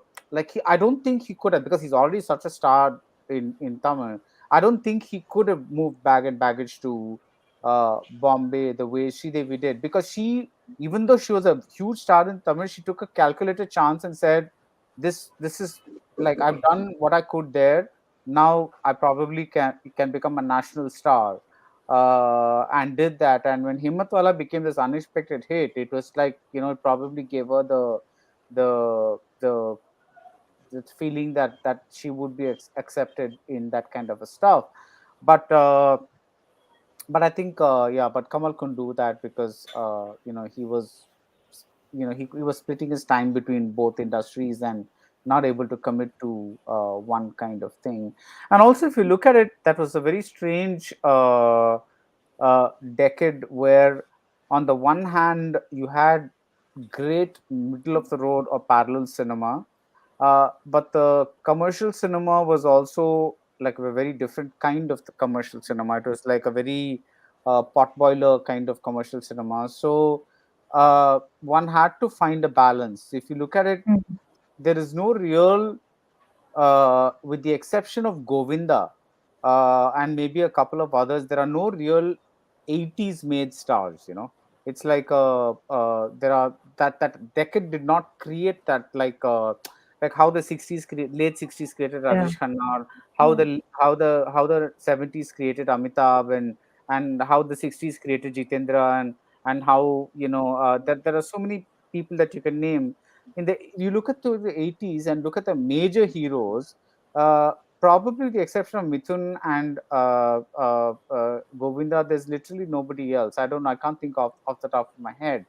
don't think he could have, because he's already such a star in Tamil. I don't think he could have moved bag and baggage to Bombay the way she Devi did, because she, even though she was a huge star in Tamil, she took a calculated chance and said, this is like, I've done what I could there. Now I probably can become a national star, and did that. And when Himmatwala became this unexpected hit, it was like, it probably gave her the the the feeling that she would be accepted in that kind of a stuff. But I think but Kamal couldn't do that because he was he was splitting his time between both industries and not able to commit to one kind of thing. And also, if you look at it, that was a very strange decade where on the one hand you had great middle of the road or parallel cinema, but the commercial cinema was also like a very different kind of the commercial cinema. It was like a very potboiler kind of commercial cinema. So one had to find a balance. If you look at it, Mm. there is no real, with the exception of Govinda and maybe a couple of others, there are no real 80s made stars. It's like there are that decade did not create that, like how the 60s late 60s created Yeah. Rajesh Khanna, or how the 70s created Amitabh, and how the 60s created Jitendra, and how that there are so many people that you can name. You look at the 80s and look at the major heroes, uh, probably with the exception of Mithun and Govinda, there's literally nobody else. I can't think of off the top of my head.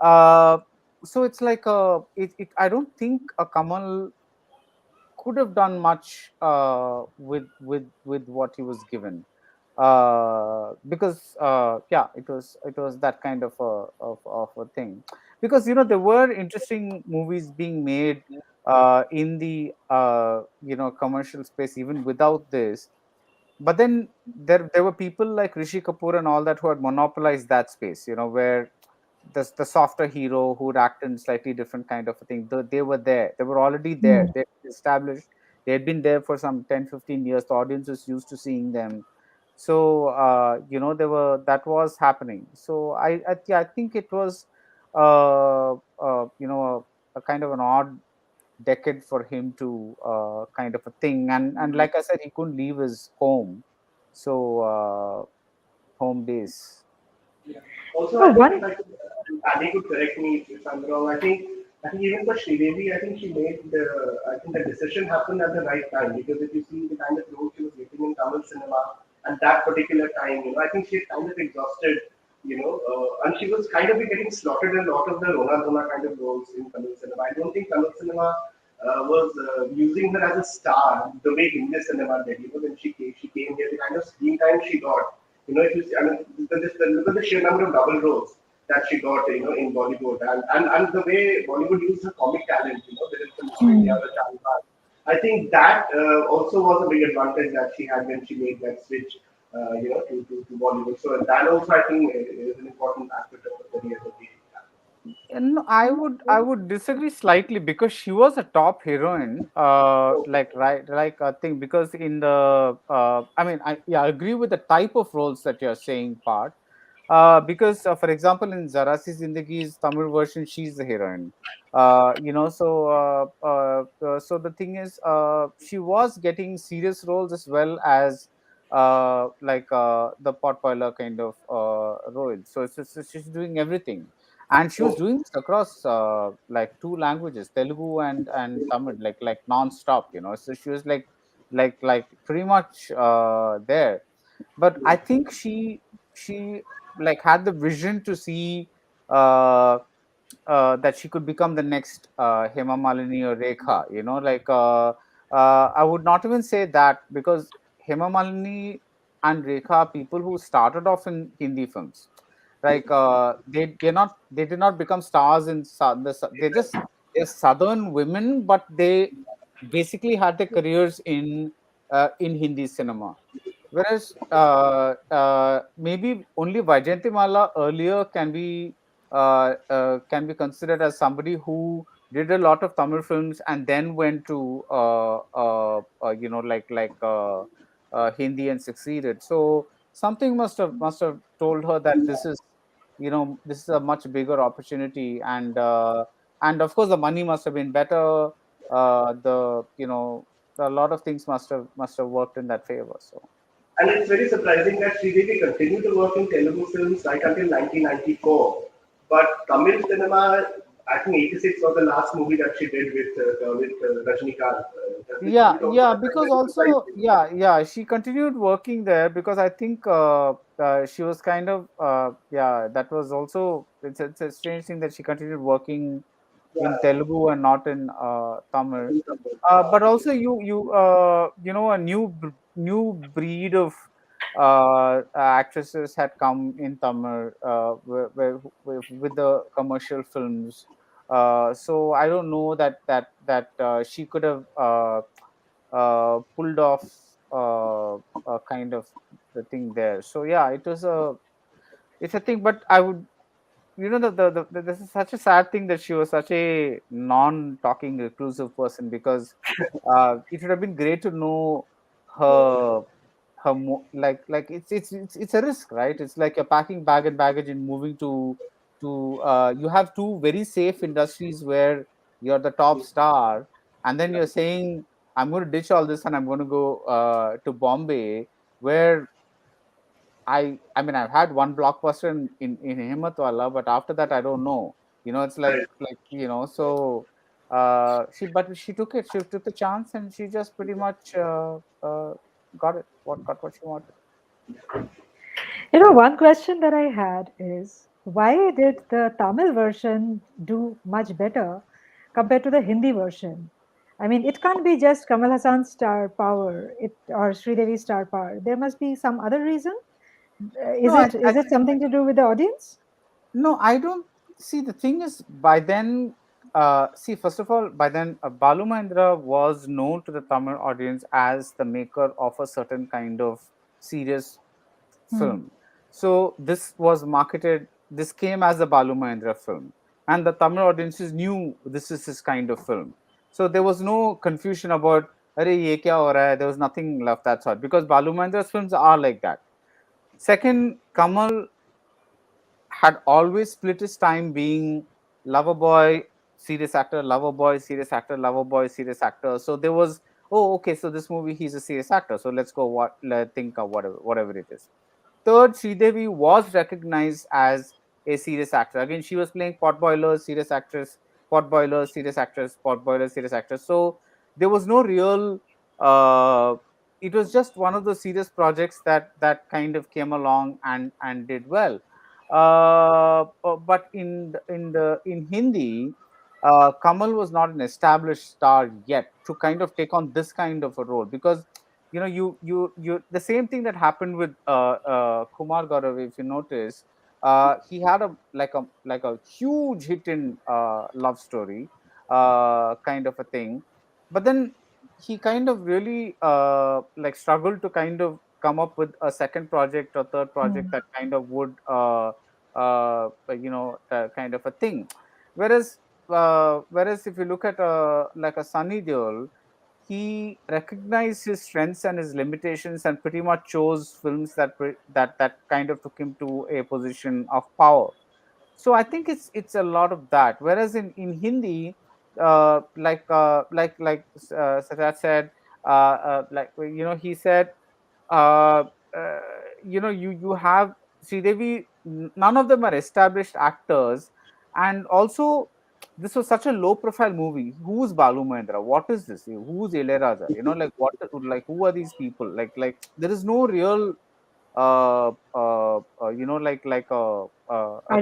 uh, so it's like I don't think a Kamal could have done much with what he was given, because it was that kind of a thing. Because there were interesting movies being made in the commercial space even without this. But then there were people like Rishi Kapoor and all that who had monopolized that space, where the softer hero who would act in slightly different kind of a thing. They were there. They were already there. Mm. They established. They had been there for some 10, 15 years. The audience was used to seeing them. So there were that was happening. So yeah, I think it was a kind of an odd decade for him to kind of a thing. And like I said, he couldn't leave his home. So home base. Yeah. Also, Oh, I think one. if I could, Adi could correct me if I'm wrong. I think even for Sridevi, I think she made I think the decision happened at the right time, because if you see the kind of role she was getting in Tamil cinema at that particular time, I think she had kind of exhausted, and she was kind of getting slotted in a lot of the Rona Dona kind of roles in Tamil cinema. I don't think Tamil cinema was using her as a star the way Hindi cinema did. When she came here, the kind of screen time she got. If you see, I mean, look at the sheer number of double roles that she got, in Bollywood, and the way Bollywood used her comic talent, whether it's the Mr. India Mm. or the Chalban. I think that also was a big advantage that she had when she made that switch, to Bollywood. So that also, I think, is an important aspect of the career that she had. And I would disagree slightly, because she was a top heroine, like like I think, because in the I agree with the type of roles that you're saying, part. Because for example, in Zara Si Zindagi's Tamil version, she's the heroine. So the thing is, she was getting serious roles as well as the potboiler kind of role. So she's doing everything, and she was Oh, doing this across like two languages, Telugu and Tamil, like non-stop. So she was like pretty much there. But I think she like had the vision to see uh, that she could become the next Hema Malini or Rekha. I would not even say that, because Hema Malini and Rekha are people who started off in Hindi films. Like they did not become stars in they're southern women, but they basically had their careers in Hindi cinema. Whereas maybe only Vaijayantimala earlier can be considered as somebody who did a lot of Tamil films and then went to Hindi and succeeded. So something must have told her that this is a much bigger opportunity, and of course the money must have been better. The a lot of things must have worked in that favor. So. and it's very surprising that Sridevi continued to work in Telugu films right until 1994. But Tamil cinema, I think 86 was the last movie that she did with Rajnikant. Yeah, Which also yeah, I find because very also, surprising. yeah, she continued working there, because I think she was kind of yeah, that was also, it's a strange thing that she continued working in Yeah, Telugu and not in Tamil. in Tamil. But also, a new breed of actresses had come in Tamil, with the commercial films. So I don't know that she could have pulled off kind of the thing there. So yeah, it's a thing. But I would, this is such a sad thing that she was such a non-talking reclusive person, because it would have been great to know her like it's a risk, right? It's like you're packing bag and baggage and moving to you have two very safe industries where you're the top star, and then you're saying, I'm going to ditch all this and I'm going to go to Bombay, where I mean, I've had one blockbuster in Himmatwala, but after that I don't know. It's Right. so she took it. She took the chance, and she just pretty much got what she wanted. One question that I had is why did the Tamil version do much better compared to the Hindi version? I mean, it can't be just Kamal Hassan's star power, or Sridevi's star power. There must be some other reason. Is No, it I is it something to do with the audience? No, I don't see. The thing is, by then, see, first of all, by then, Balu Mahendra was known to the Tamil audience as the maker of a certain kind of serious Hmm. film. So this was marketed. This came as a Balu Mahendra film, and the Tamil audiences knew this is his kind of film. So there was no confusion about, "Arey, ye kya ho raha hai?" There was nothing left that sort, because Balu Mahendra's films are like that. Second, Kamal had always split his time being lover boy, serious actor, lover boy, serious actor, lover boy, serious actor. So there was, oh, okay, so this movie he's a serious actor. So let's go think of whatever it is. Third, Sridevi was recognized as a serious actor. Again, she was playing potboiler, serious actress, potboiler, serious actress, potboiler, serious actress. So there was no real. It was just one of the serious projects that kind of came along and did well. But in Hindi, Kamal was not an established star yet to kind of take on this kind of a role, because you the same thing that happened with Kumar Gaurav. If you notice, he had a huge hit in Love Story, kind of a thing, but then he kind of really struggled to kind of come up with a second project or third project Hmm. that kind of would kind of a thing. Whereas if you look at like a Sunny Deol, he recognized his strengths and his limitations and pretty much chose films that kind of took him to a position of power. So I think it's a lot of that. Whereas in Hindi, Satyarth said, he said, uh, uh, you have Sridevi. None of them are established actors, and also this was such a low profile movie. Who's Balu Mahendra? What is this? Who's Ilayaraja? Who are these people? There is no real a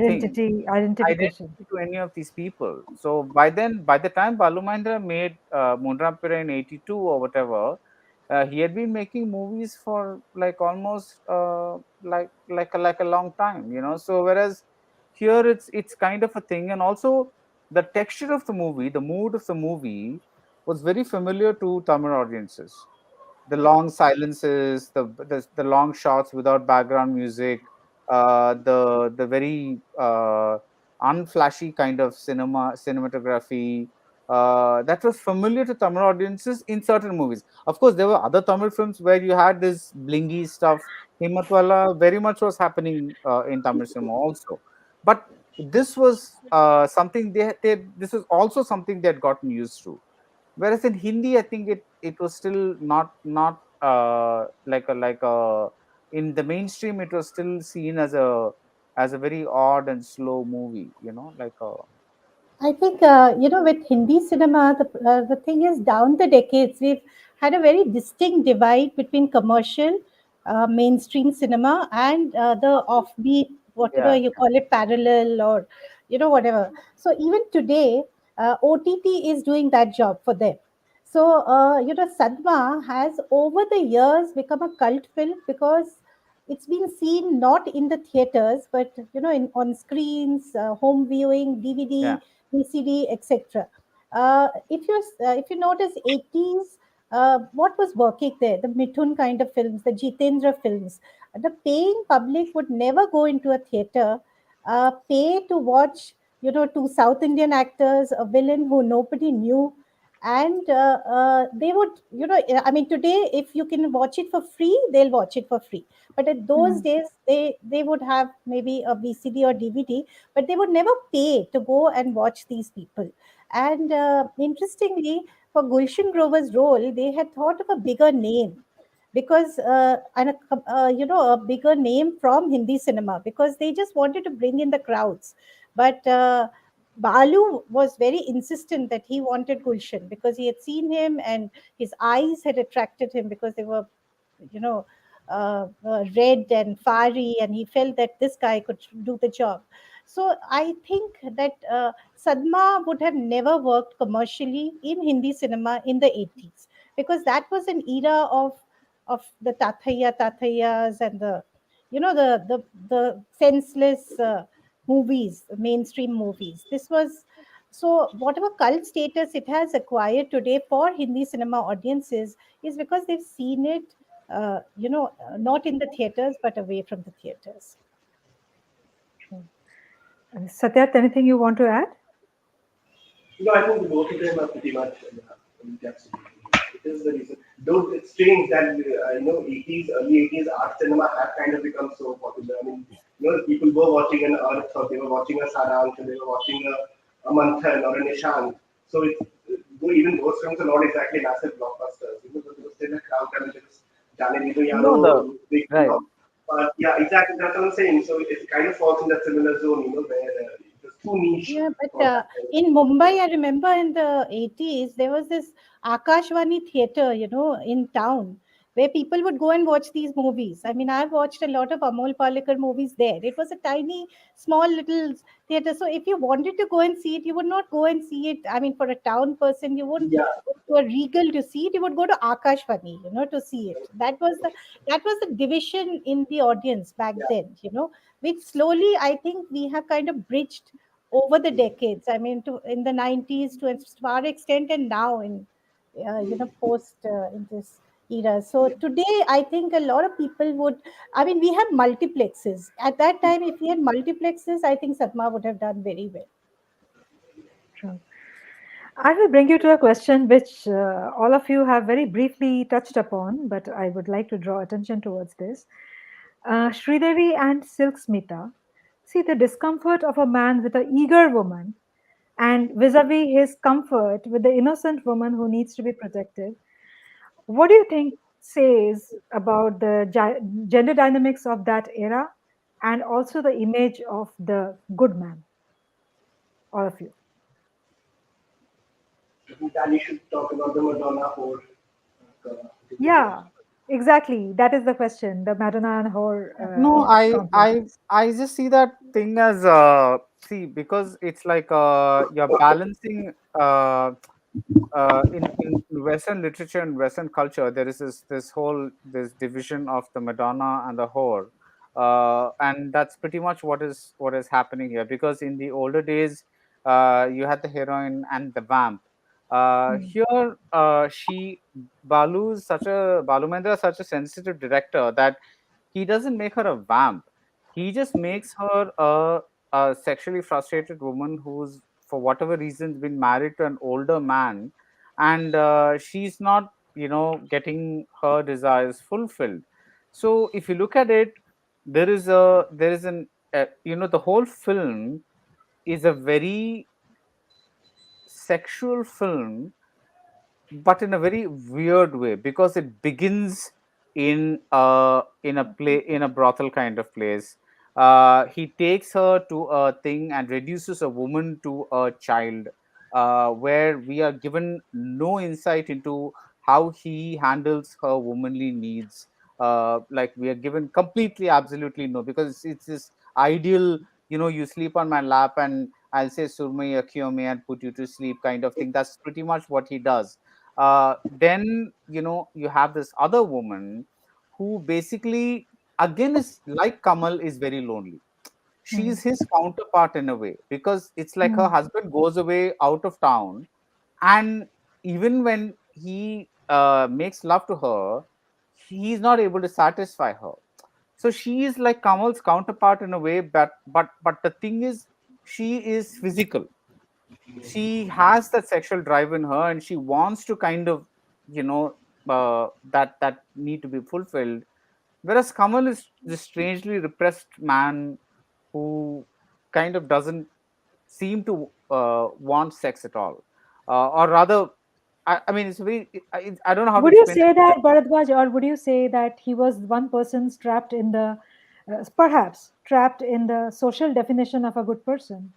thing Identification. identity to any of these people. So by the time Balu Mahendra made Mundrampira in '82 or whatever, he had been making movies for like almost like a long time, So whereas here it's kind of a thing, and also the texture of the movie, the mood of the movie was very familiar to Tamil audiences. The long silences, the long shots without background music, the very unflashy kind of cinematography, that was familiar to Tamil audiences in certain movies. Of course, there were other Tamil films where you had this blingy stuff. Himmatwala very much was happening in Tamil cinema also, but this was something this was also something they had gotten used to. Whereas in Hindi, I think it was still not in the mainstream. It was still seen as a very odd and slow movie. I think with Hindi cinema, the thing is, down the decades, we've had a very distinct divide between commercial, mainstream cinema, and the offbeat, whatever Yeah, you call it, parallel, or whatever. So even today, OTT is doing that job for them. So Sadma has over the years become a cult film because it's been seen not in the theaters, but on screens, home viewing, yeah, DVD, VCD, etc. If you notice, 80s what was working there? The Mithun kind of films, the Jitendra films. The paying public would never go into a theater, pay to watch, two South Indian actors, a villain who nobody knew. And they would, I mean, today, if you can watch it for free, they'll watch it for free. But at those Mm. days, they would have maybe a VCD or DVD, but they would never pay to go and watch these people. And interestingly, for Gulshan Grover's role, they had thought of a bigger name because a bigger name from Hindi cinema, because they just wanted to bring in the crowds. But Balu was very insistent that he wanted Gulshan because he had seen him and his eyes had attracted him because they were, you know, red and fiery, and he felt that this guy could do the job. So I think that Sadma would have never worked commercially in Hindi cinema in the 80s, because that was an era of the Tathayas and the, the senseless movies, mainstream movies. This was, so whatever cult status it has acquired today for Hindi cinema audiences is because they've seen it, not in the theaters but away from the theaters. True. Satyarth, anything you want to add? No, I think both of them are pretty much encapsulated. It is the reason. Though it's strange that 80s, early 80s art cinema had kind of become so popular. I mean, people were watching an Earth, or they were watching a Saransh, or they were watching a Manthan or a Nishant. So it's, though even those films are not exactly massive blockbusters, but there was still a crowd. I mean, there was Jane Nido No, the Yano, big right. flop. But yeah, exactly. That's what I'm saying. So it kind of falls in that similar zone, where it was too niche Yeah, but for that kind of in Mumbai, I remember in the 80s, there was this Akashvani theater, in town, where people would go and watch these movies. I mean, I've watched a lot of Amol Palekar movies there. It was a tiny, small little theater. So if you wanted to go and see it, you would not go and see it. I mean, for a town person, you wouldn't yeah. go to a Regal to see it. You would go to Akashvani, to see it. That was the division in the audience back Yeah. then, which slowly I think we have kind of bridged over the decades. I mean, in the 90s to a far extent, and now in post in this era. So today, I think a lot of people would. I mean, we have multiplexes. At that time, if we had multiplexes, I think Satma would have done very well. True. I will bring you to a question which all of you have very briefly touched upon, but I would like to draw attention towards this. Sridevi and Silk Smita see the discomfort of a man with an eager woman and vis-a-vis his comfort with the innocent woman who needs to be protected. What do you think says about the gender dynamics of that era and also the image of the good man, all of you? I think Danny should talk about the Madonna whore. Yeah, exactly. That is the question, the Madonna and Whore No, complex. I just see that thing as see, because it's like you're balancing in Western literature and Western culture, there is this division of the Madonna and the whore, and that's pretty much what is happening here. Because in the older days, you had the heroine and the vamp. Hmm. Here, Balu Mehndra is such a sensitive director that he doesn't make her a vamp. He just makes her a sexually frustrated woman who's, for whatever reasons, been married to an older man, and she's not, getting her desires fulfilled. So if you look at it, there is an the whole film is a very sexual film, but in a very weird way, because it begins in a brothel kind of place. He takes her to a thing and reduces a woman to a child, where we are given no insight into how he handles her womanly needs. Like, we are given completely, absolutely no, because it's this ideal, you sleep on my lap and I'll say surmai akhiyon mein and put you to sleep kind of thing. That's pretty much what he does. Then, you have this other woman who basically, again, is like Kamal, is very lonely. Hmm. She's his counterpart in a way, because it's like her Hmm. husband goes away out of town, and even when he makes love to her, he's not able to satisfy her. So she is like Kamal's counterpart in a way, but the thing is, she is physical. She has that sexual drive in her, and she wants to kind of, you know, that need to be fulfilled. Whereas Kamal is this strangely repressed man who kind of doesn't seem to want sex at all, or rather, I mean, it's very. I don't know how to Would you explain say it. that, Bharadwaj, or would you say that he was one person trapped in the, perhaps trapped in the social definition of a good person?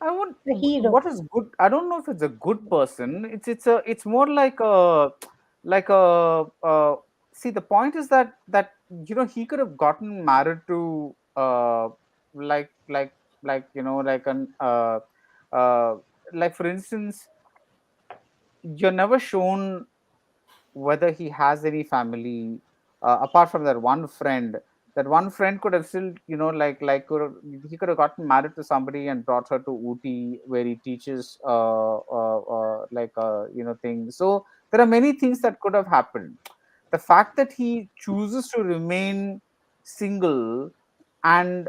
I want The hero. what is good. I don't know if it's a good person. It's more like a like a see, the point is that he could have gotten married to like like like an like, for instance, you're never shown whether he has any family, apart from that one friend. That one friend could have still, he could have gotten married to somebody and brought her to Uti, where he teaches things. So there are many things that could have happened. The fact that he chooses to remain single and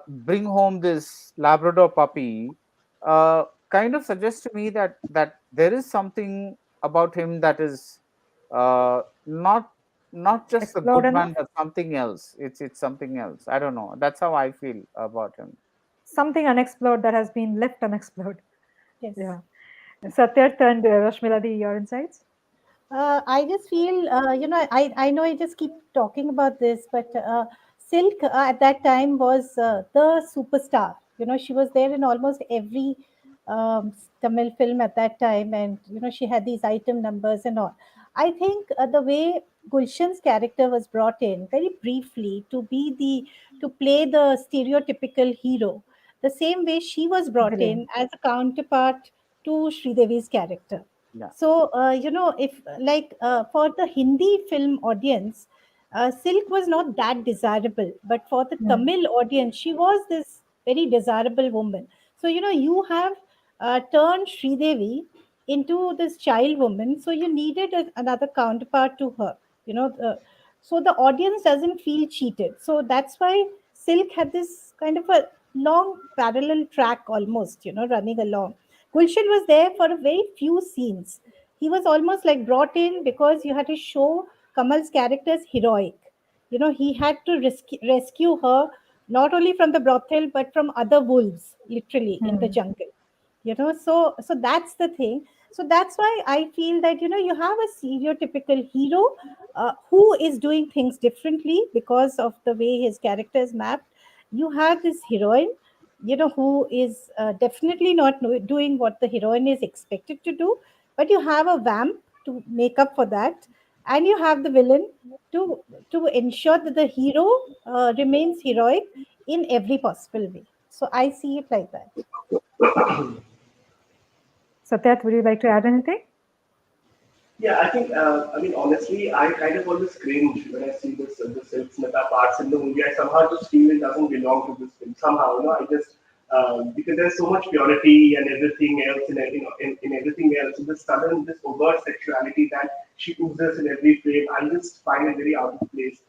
bring home this Labrador puppy kind of suggests to me that there is something about him that is not just a Explored good enough? man, but something else. It's something else. I don't know. That's how I feel about him. Something unexplored that has been left unexplored. Yes. Yeah. Satyarth and Roshmila, your insights? I just feel, I know I just keep talking about this, but Silk at that time was the superstar. She was there in almost every Tamil film at that time, and she had these item numbers and all. I think the way Gulshan's character was brought in very briefly to play the stereotypical hero, the same way she was brought Villain. in as a counterpart to Sridevi's character. Yeah. So, if like for the Hindi film audience, Silk was not that desirable, but for the Hmm. Tamil audience, she was this very desirable woman. So, you have turned Sridevi into this child woman, so you needed another counterpart to her, so the audience doesn't feel cheated. So that's why Silk had this kind of a long parallel track almost, running along. Gulshan was there for a very few scenes. He was almost like brought in because you had to show Kamal's character as heroic. He had to rescue her not only from the brothel but from other wolves, literally in the Hmm. jungle. So that's the thing. So that's why I feel that you have a stereotypical hero who is doing things differently because of the way his character is mapped. You have this heroine who is definitely not doing what the heroine is expected to do, but you have a vamp to make up for that, and you have the villain to ensure that the hero remains heroic in every possible way. So I see it like that. Satyarth, would you like to add anything? Yeah, I think, I mean, honestly, I kind of always cringe when I see the Silk Smita parts in the movie. I somehow just feel it doesn't belong to this film. Somehow, I just, because there's so much purity and everything else, in everything else, and this overt sexuality that she oozes in every frame, I just find it very out of place.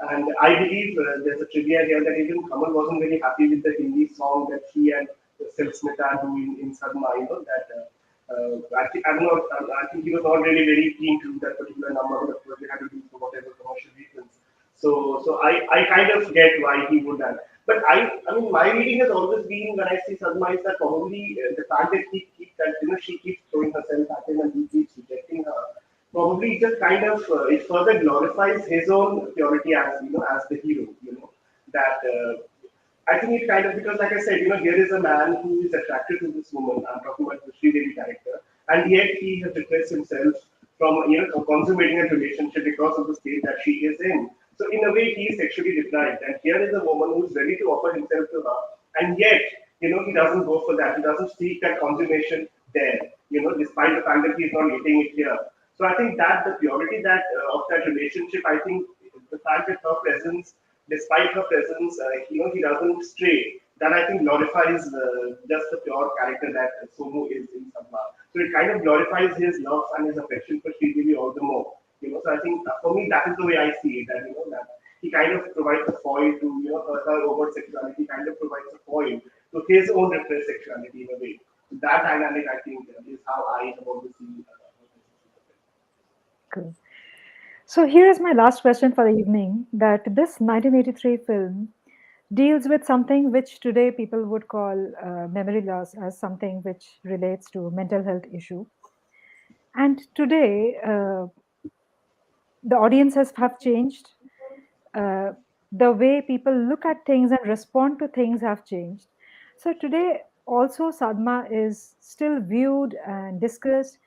And I believe there's a trivia here that even Kamal wasn't very happy with the Hindi song that he and Silk Smita do in Sadma, that. I'm not. I think he was not really very keen to do that particular number that they had to do for whatever commercial reasons. So I kind of get why he would have. But I mean, my reading has always been when I see Sadma is that probably the fact that she keeps throwing herself at him and he keeps rejecting her. Probably it just kind of it further glorifies his own purity as as the hero. That. I think it kind of because, like I said, here is a man who is attracted to this woman. I'm talking about the Sridevi character, and yet he has repressed himself from consummating a relationship because of the state that she is in. So in a way, he is sexually deprived, and here is a woman who is ready to offer himself to her, and yet he doesn't go for that. He doesn't seek that consummation there. Despite the fact that he is not getting it here. So I think that the purity of that relationship, I think the fact that her presence despite her presence, he doesn't stray that I think glorifies just the pure character that Somu is in Sadma. So it kind of glorifies his love and his affection for Sridevi all the more. So I think for me that is the way I see it. That that he kind of provides a foil to her overt sexuality, kind of provides a foil to his own repressed sexuality in a way. So that dynamic I think is how I about to see. Cool. So here is my last question for the evening, that this 1983 film deals with something which today people would call memory loss, as something which relates to mental health issue. And today, the audiences have changed. Uh, the way people look at things and respond to things have changed. So today, also, Sadma is still viewed and discussed.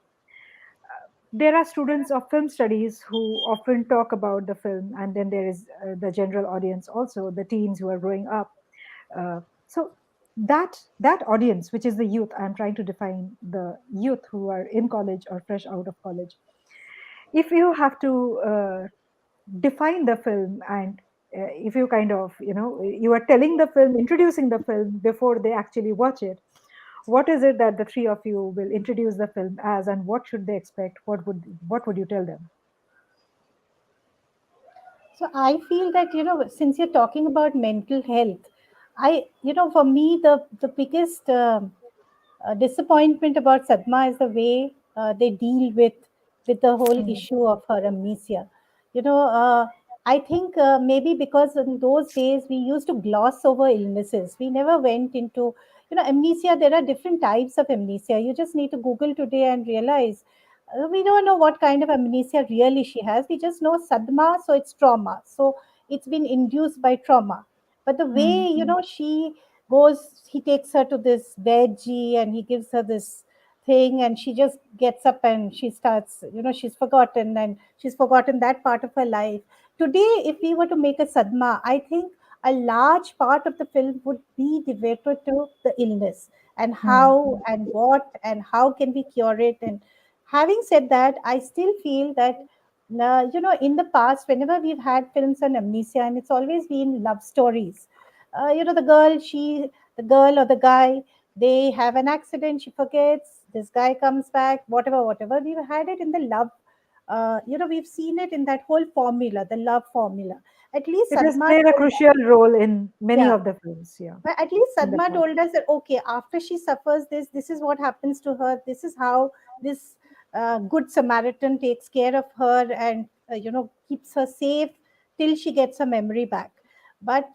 There are students of film studies who often talk about the film, and then there is the general audience, also the teens who are growing up. So that audience, which is the youth, I'm trying to define the youth who are in college or fresh out of college. If you have to define the film, and if you kind of you are telling the film, introducing the film before they actually watch it, what is it that the three of you will introduce the film as, and what should they expect? What would you tell them? So I feel that, since you're talking about mental health, for me, the biggest disappointment about Sadma is the way they deal with the whole Mm. issue of her amnesia. You know, I think maybe because in those days we used to gloss over illnesses. We never went into, amnesia. There are different types of amnesia. You just need to Google today and realize we don't know what kind of amnesia really she has. We just know Sadma, so it's trauma. So it's been induced by trauma. But the Mm. way, she goes, he takes her to this veggie and he gives her this thing, and she just gets up and she starts, she's forgotten that part of her life. Today, if we were to make a Sadma, I think a large part of the film would be devoted to the illness and Mm. how and what and how can we cure it. And having said that, I still feel that in the past, whenever we've had films on amnesia, and it's always been love stories. The girl or the guy, they have an accident, she forgets, this guy comes back, whatever. We've had it in the love, we've seen it in that whole formula, the love formula. At least It has Sadma played a told us, crucial role in many yeah, of the films, yeah, but at least in the Sadma past. told us that, okay, after she suffers this, this is what happens to her. This is how this good Samaritan takes care of her and, keeps her safe till she gets her memory back. But,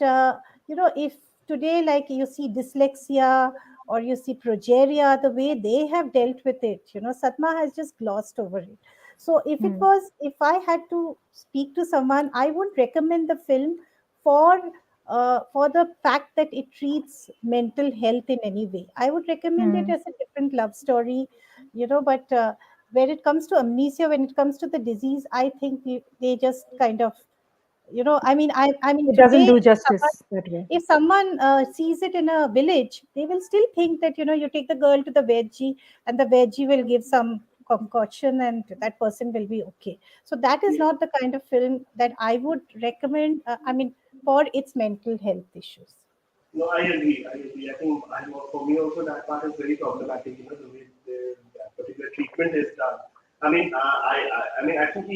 if today, like you see dyslexia or you see progeria, the way they have dealt with it, Sadma has just glossed over it. So Mm. if I had to speak to someone, I would recommend the film for for the fact that it treats mental health in any way. I would recommend it Mm. as a different love story, but when it comes to amnesia, when it comes to the disease, I think they just kind of, I mean, It doesn't today, do justice that way. if someone sees it in a village, they will still think that, you take the girl to the veggie and the veggie will give some concoction and that person will be okay. So that is Yeah. not the kind of film that I would recommend, for its mental health issues. No, I agree. I agree. I think for me also that part is very problematic. The way that particular treatment is done. I mean, I think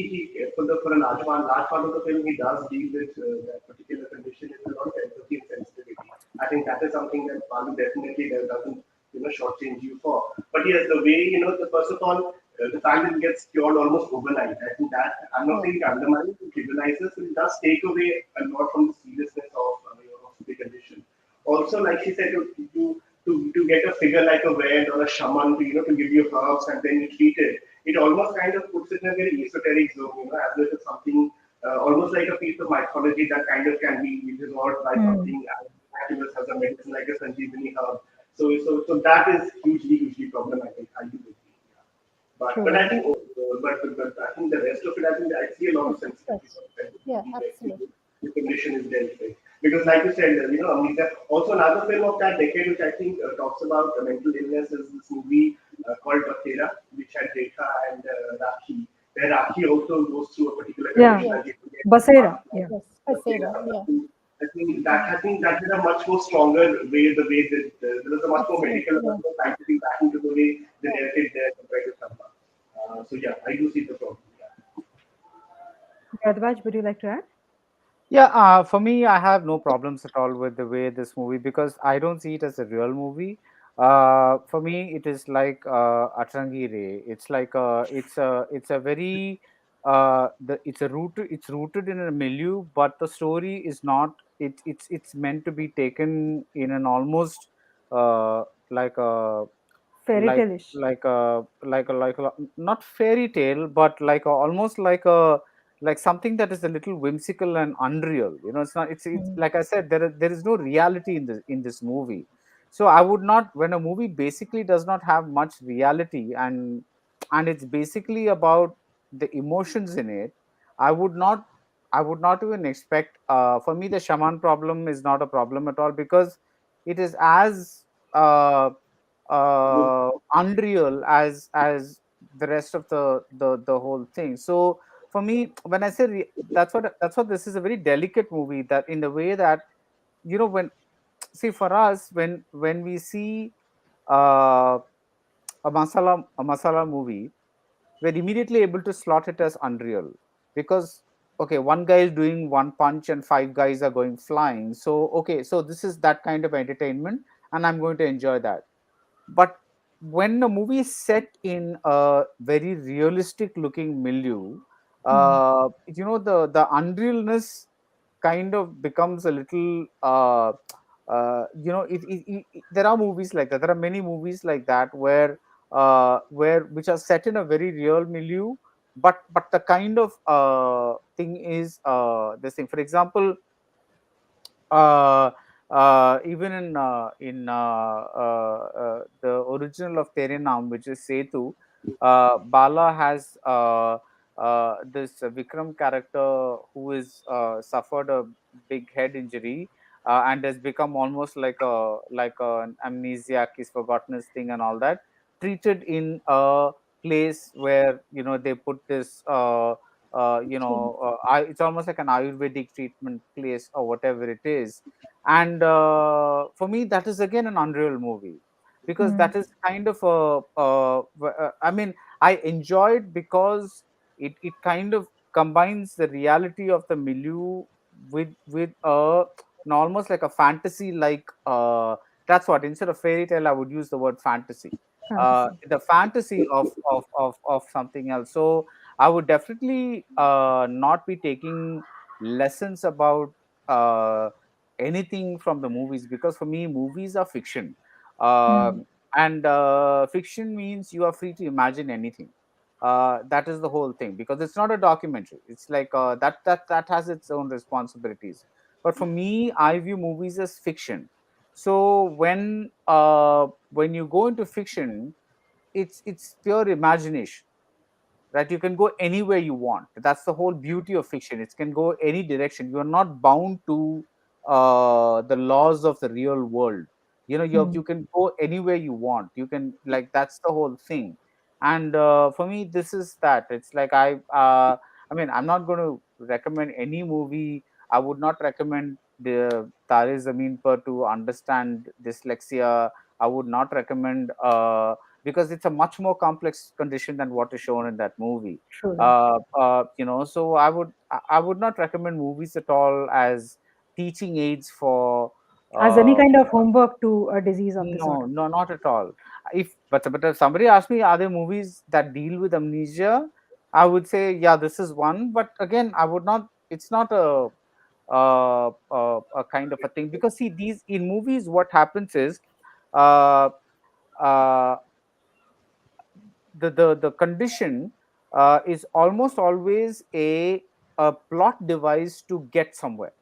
for a large part of the film, he does deal with that particular condition with a lot of empathy and sensitivity. I think that is something that Balu definitely doesn't shortchange you for. But yes, the way the first of all, the fact that it gets cured almost overnight. I think that I'm not Yeah. saying it undermines, it trivializes, but it does take away a lot from the seriousness of of the condition. Also, like she said, to get a figure like a Ved or a shaman to to give you herbs and then you treat it, it almost kind of puts it in a very esoteric zone, as if it's something almost like a piece of mythology that kind of can be resolved by Mm. something as miraculous as a medicine like a Sanjeevani herb. So that is hugely problematic. I do agree. Yeah. But I True. think but I think the rest of it, I think I see a lot of Yes, sensitivity yes. for Yeah, the absolutely. the condition is dealt with. Because, like you said, Amrita, also another film of that decade, which I think talks about mental illness, is this movie called Bhattacharya, which had Rekha and Rakhi, where Rakhi also goes through a particular Yeah. condition Yes, and she forgets Basera. part. Yeah. yes. Bhattacharya. Pasera, yeah. I think I think that is a much more stronger way. The way that there was a much more Absolutely. medical, Yeah. much more scientific backing to the way they Yeah. narrated there compared to Sama. So yeah, I do see the problem. Yeah. Bharadwaj, would you like to add? Yeah, for me, I have no problems at all with the way this movie, because I don't see it as a real movie. For me, it is like Atrangi Re. It's like it's a very it's rooted in a milieu, but the story is not. It's meant to be taken in an almost like a Fairy like tale-ish. not fairy tale, but almost like something that is a little whimsical and unreal. It's not. It's Mm. like I said, there is no reality in this movie. So I would not, when a movie basically does not have much reality, and it's basically about the emotions in it. I would not I would not even expect. For me, the shaman problem is not a problem at all, because it is as Good. unreal as the rest of the whole thing. So for me, when I say that's what this is, a very delicate movie, that in the way that, when, see, for us, when we see uh, a masala movie, we're immediately able to slot it as unreal, because okay, one guy is doing one punch and five guys are going flying. So okay, so this is that kind of entertainment, and I'm going to enjoy that. But when a movie is set in a very realistic looking milieu, Mm. the unrealness kind of becomes a little there are movies like that. There are many movies like that where which are set in a very real milieu, but the kind of thing is this thing. For example, uh, even in the original of Tere Naam, which is Setu, Bala has this Vikram character who is suffered a big head injury, and has become almost like an amnesiac, he's forgotten his thing and all that. Treated in a place where they put this. True. It's almost like an Ayurvedic treatment place or whatever it is. And for me, that is again an unreal movie, because Mm. that is kind of I mean, I enjoy it because it kind of combines the reality of the milieu with an almost like a fantasy, that's what, instead of fairy tale, I would use the word fantasy. Fantasy. The fantasy of something else. So I would definitely not be taking lessons about uh, anything from the movies, because for me, movies are fiction. Mm. And fiction means you are free to imagine anything. That is the whole thing, because it's not a documentary. It's like that has its own responsibilities. But for me, I view movies as fiction. So when you go into fiction, it's pure imagination, right? You can go anywhere you want. That's the whole beauty of fiction. It can go any direction. You are not bound to the laws of the real world. You Mm. can go anywhere you want. You can, like, that's the whole thing. And for me, this is that. It's like I mean, I'm not going to recommend any movie. I would not recommend the Tare Zameen Par to understand dyslexia. I would not recommend because it's a much more complex condition than what is shown in that movie. Truly. So I would not recommend movies at all as teaching aids for. As any Uh, kind of homework to a disease of this sort. no, no, not at all. If somebody asks me, are there movies that deal with amnesia? I would say, yeah, this is one. But again, I would not. It's not a kind of a thing, because see, these in movies, what happens is, uh, uh, the condition is almost always a plot device to get somewhere.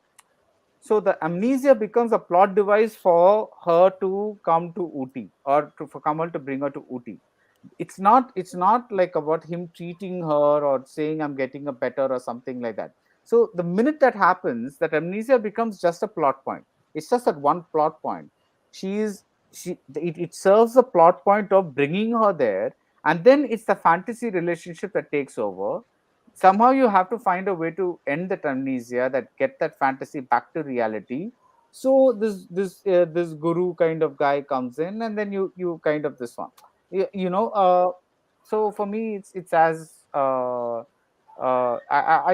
So the amnesia becomes a plot device for her to come to Uti, or for Kamal to bring her to Uti. It's not like about him treating her or saying I'm getting a better or something like that. So the minute that happens, that amnesia becomes just a plot point. It's just that one plot point. She is she it serves the plot point of bringing her there, and then it's the fantasy relationship that takes over. somehow you have to find a way to end that amnesia, that get that fantasy back to reality. So this guru kind of guy comes in, and then you kind of this one, you know. So for me, it's as I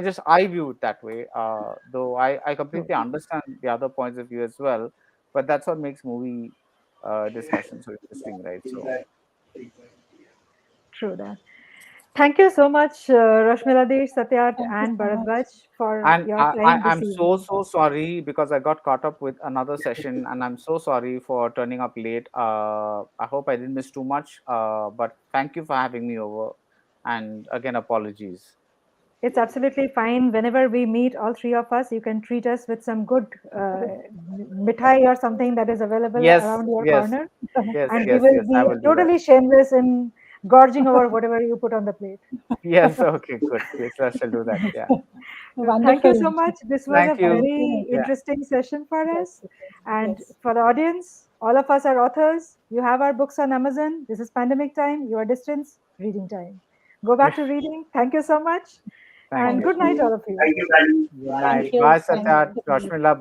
just I view it that way. Though I True. completely understand the other points of view as well, but that's what makes movie discussion so interesting, right? So Exactly. Exactly. True that. Thank you so much, Roshmila Desh, Satyarth, Thank you and so much. Bharadwaj for and your time this I'm so evening. so sorry because I got caught up with another session, and I'm so sorry for turning up late. I hope I didn't miss too much. But thank you for having me over, and again apologies. It's absolutely fine. Whenever we meet, all three of us, you can treat us with some good mithai or something that is available Yes, around your yes, corner, yes, and we yes, will yes. I be will do that. totally shameless in gorging over whatever you put on the plate. Yes. Okay. Good. Yes, I shall do that. Yeah. Thank you Wonderful. so much. This was a Thank you. Thank very you. Yeah. interesting session for Yes, us. it is. And Yes. for the audience, all of us are authors. You have our books on Amazon. This is pandemic time, your distance, reading time. Go back to reading. Thank you so much. Thank And Thank you. good night, you. all of you. Thank you, guys. Good Bye. night. Thank you. Bye, Thank Satyarth. you. Roshmila. Bye.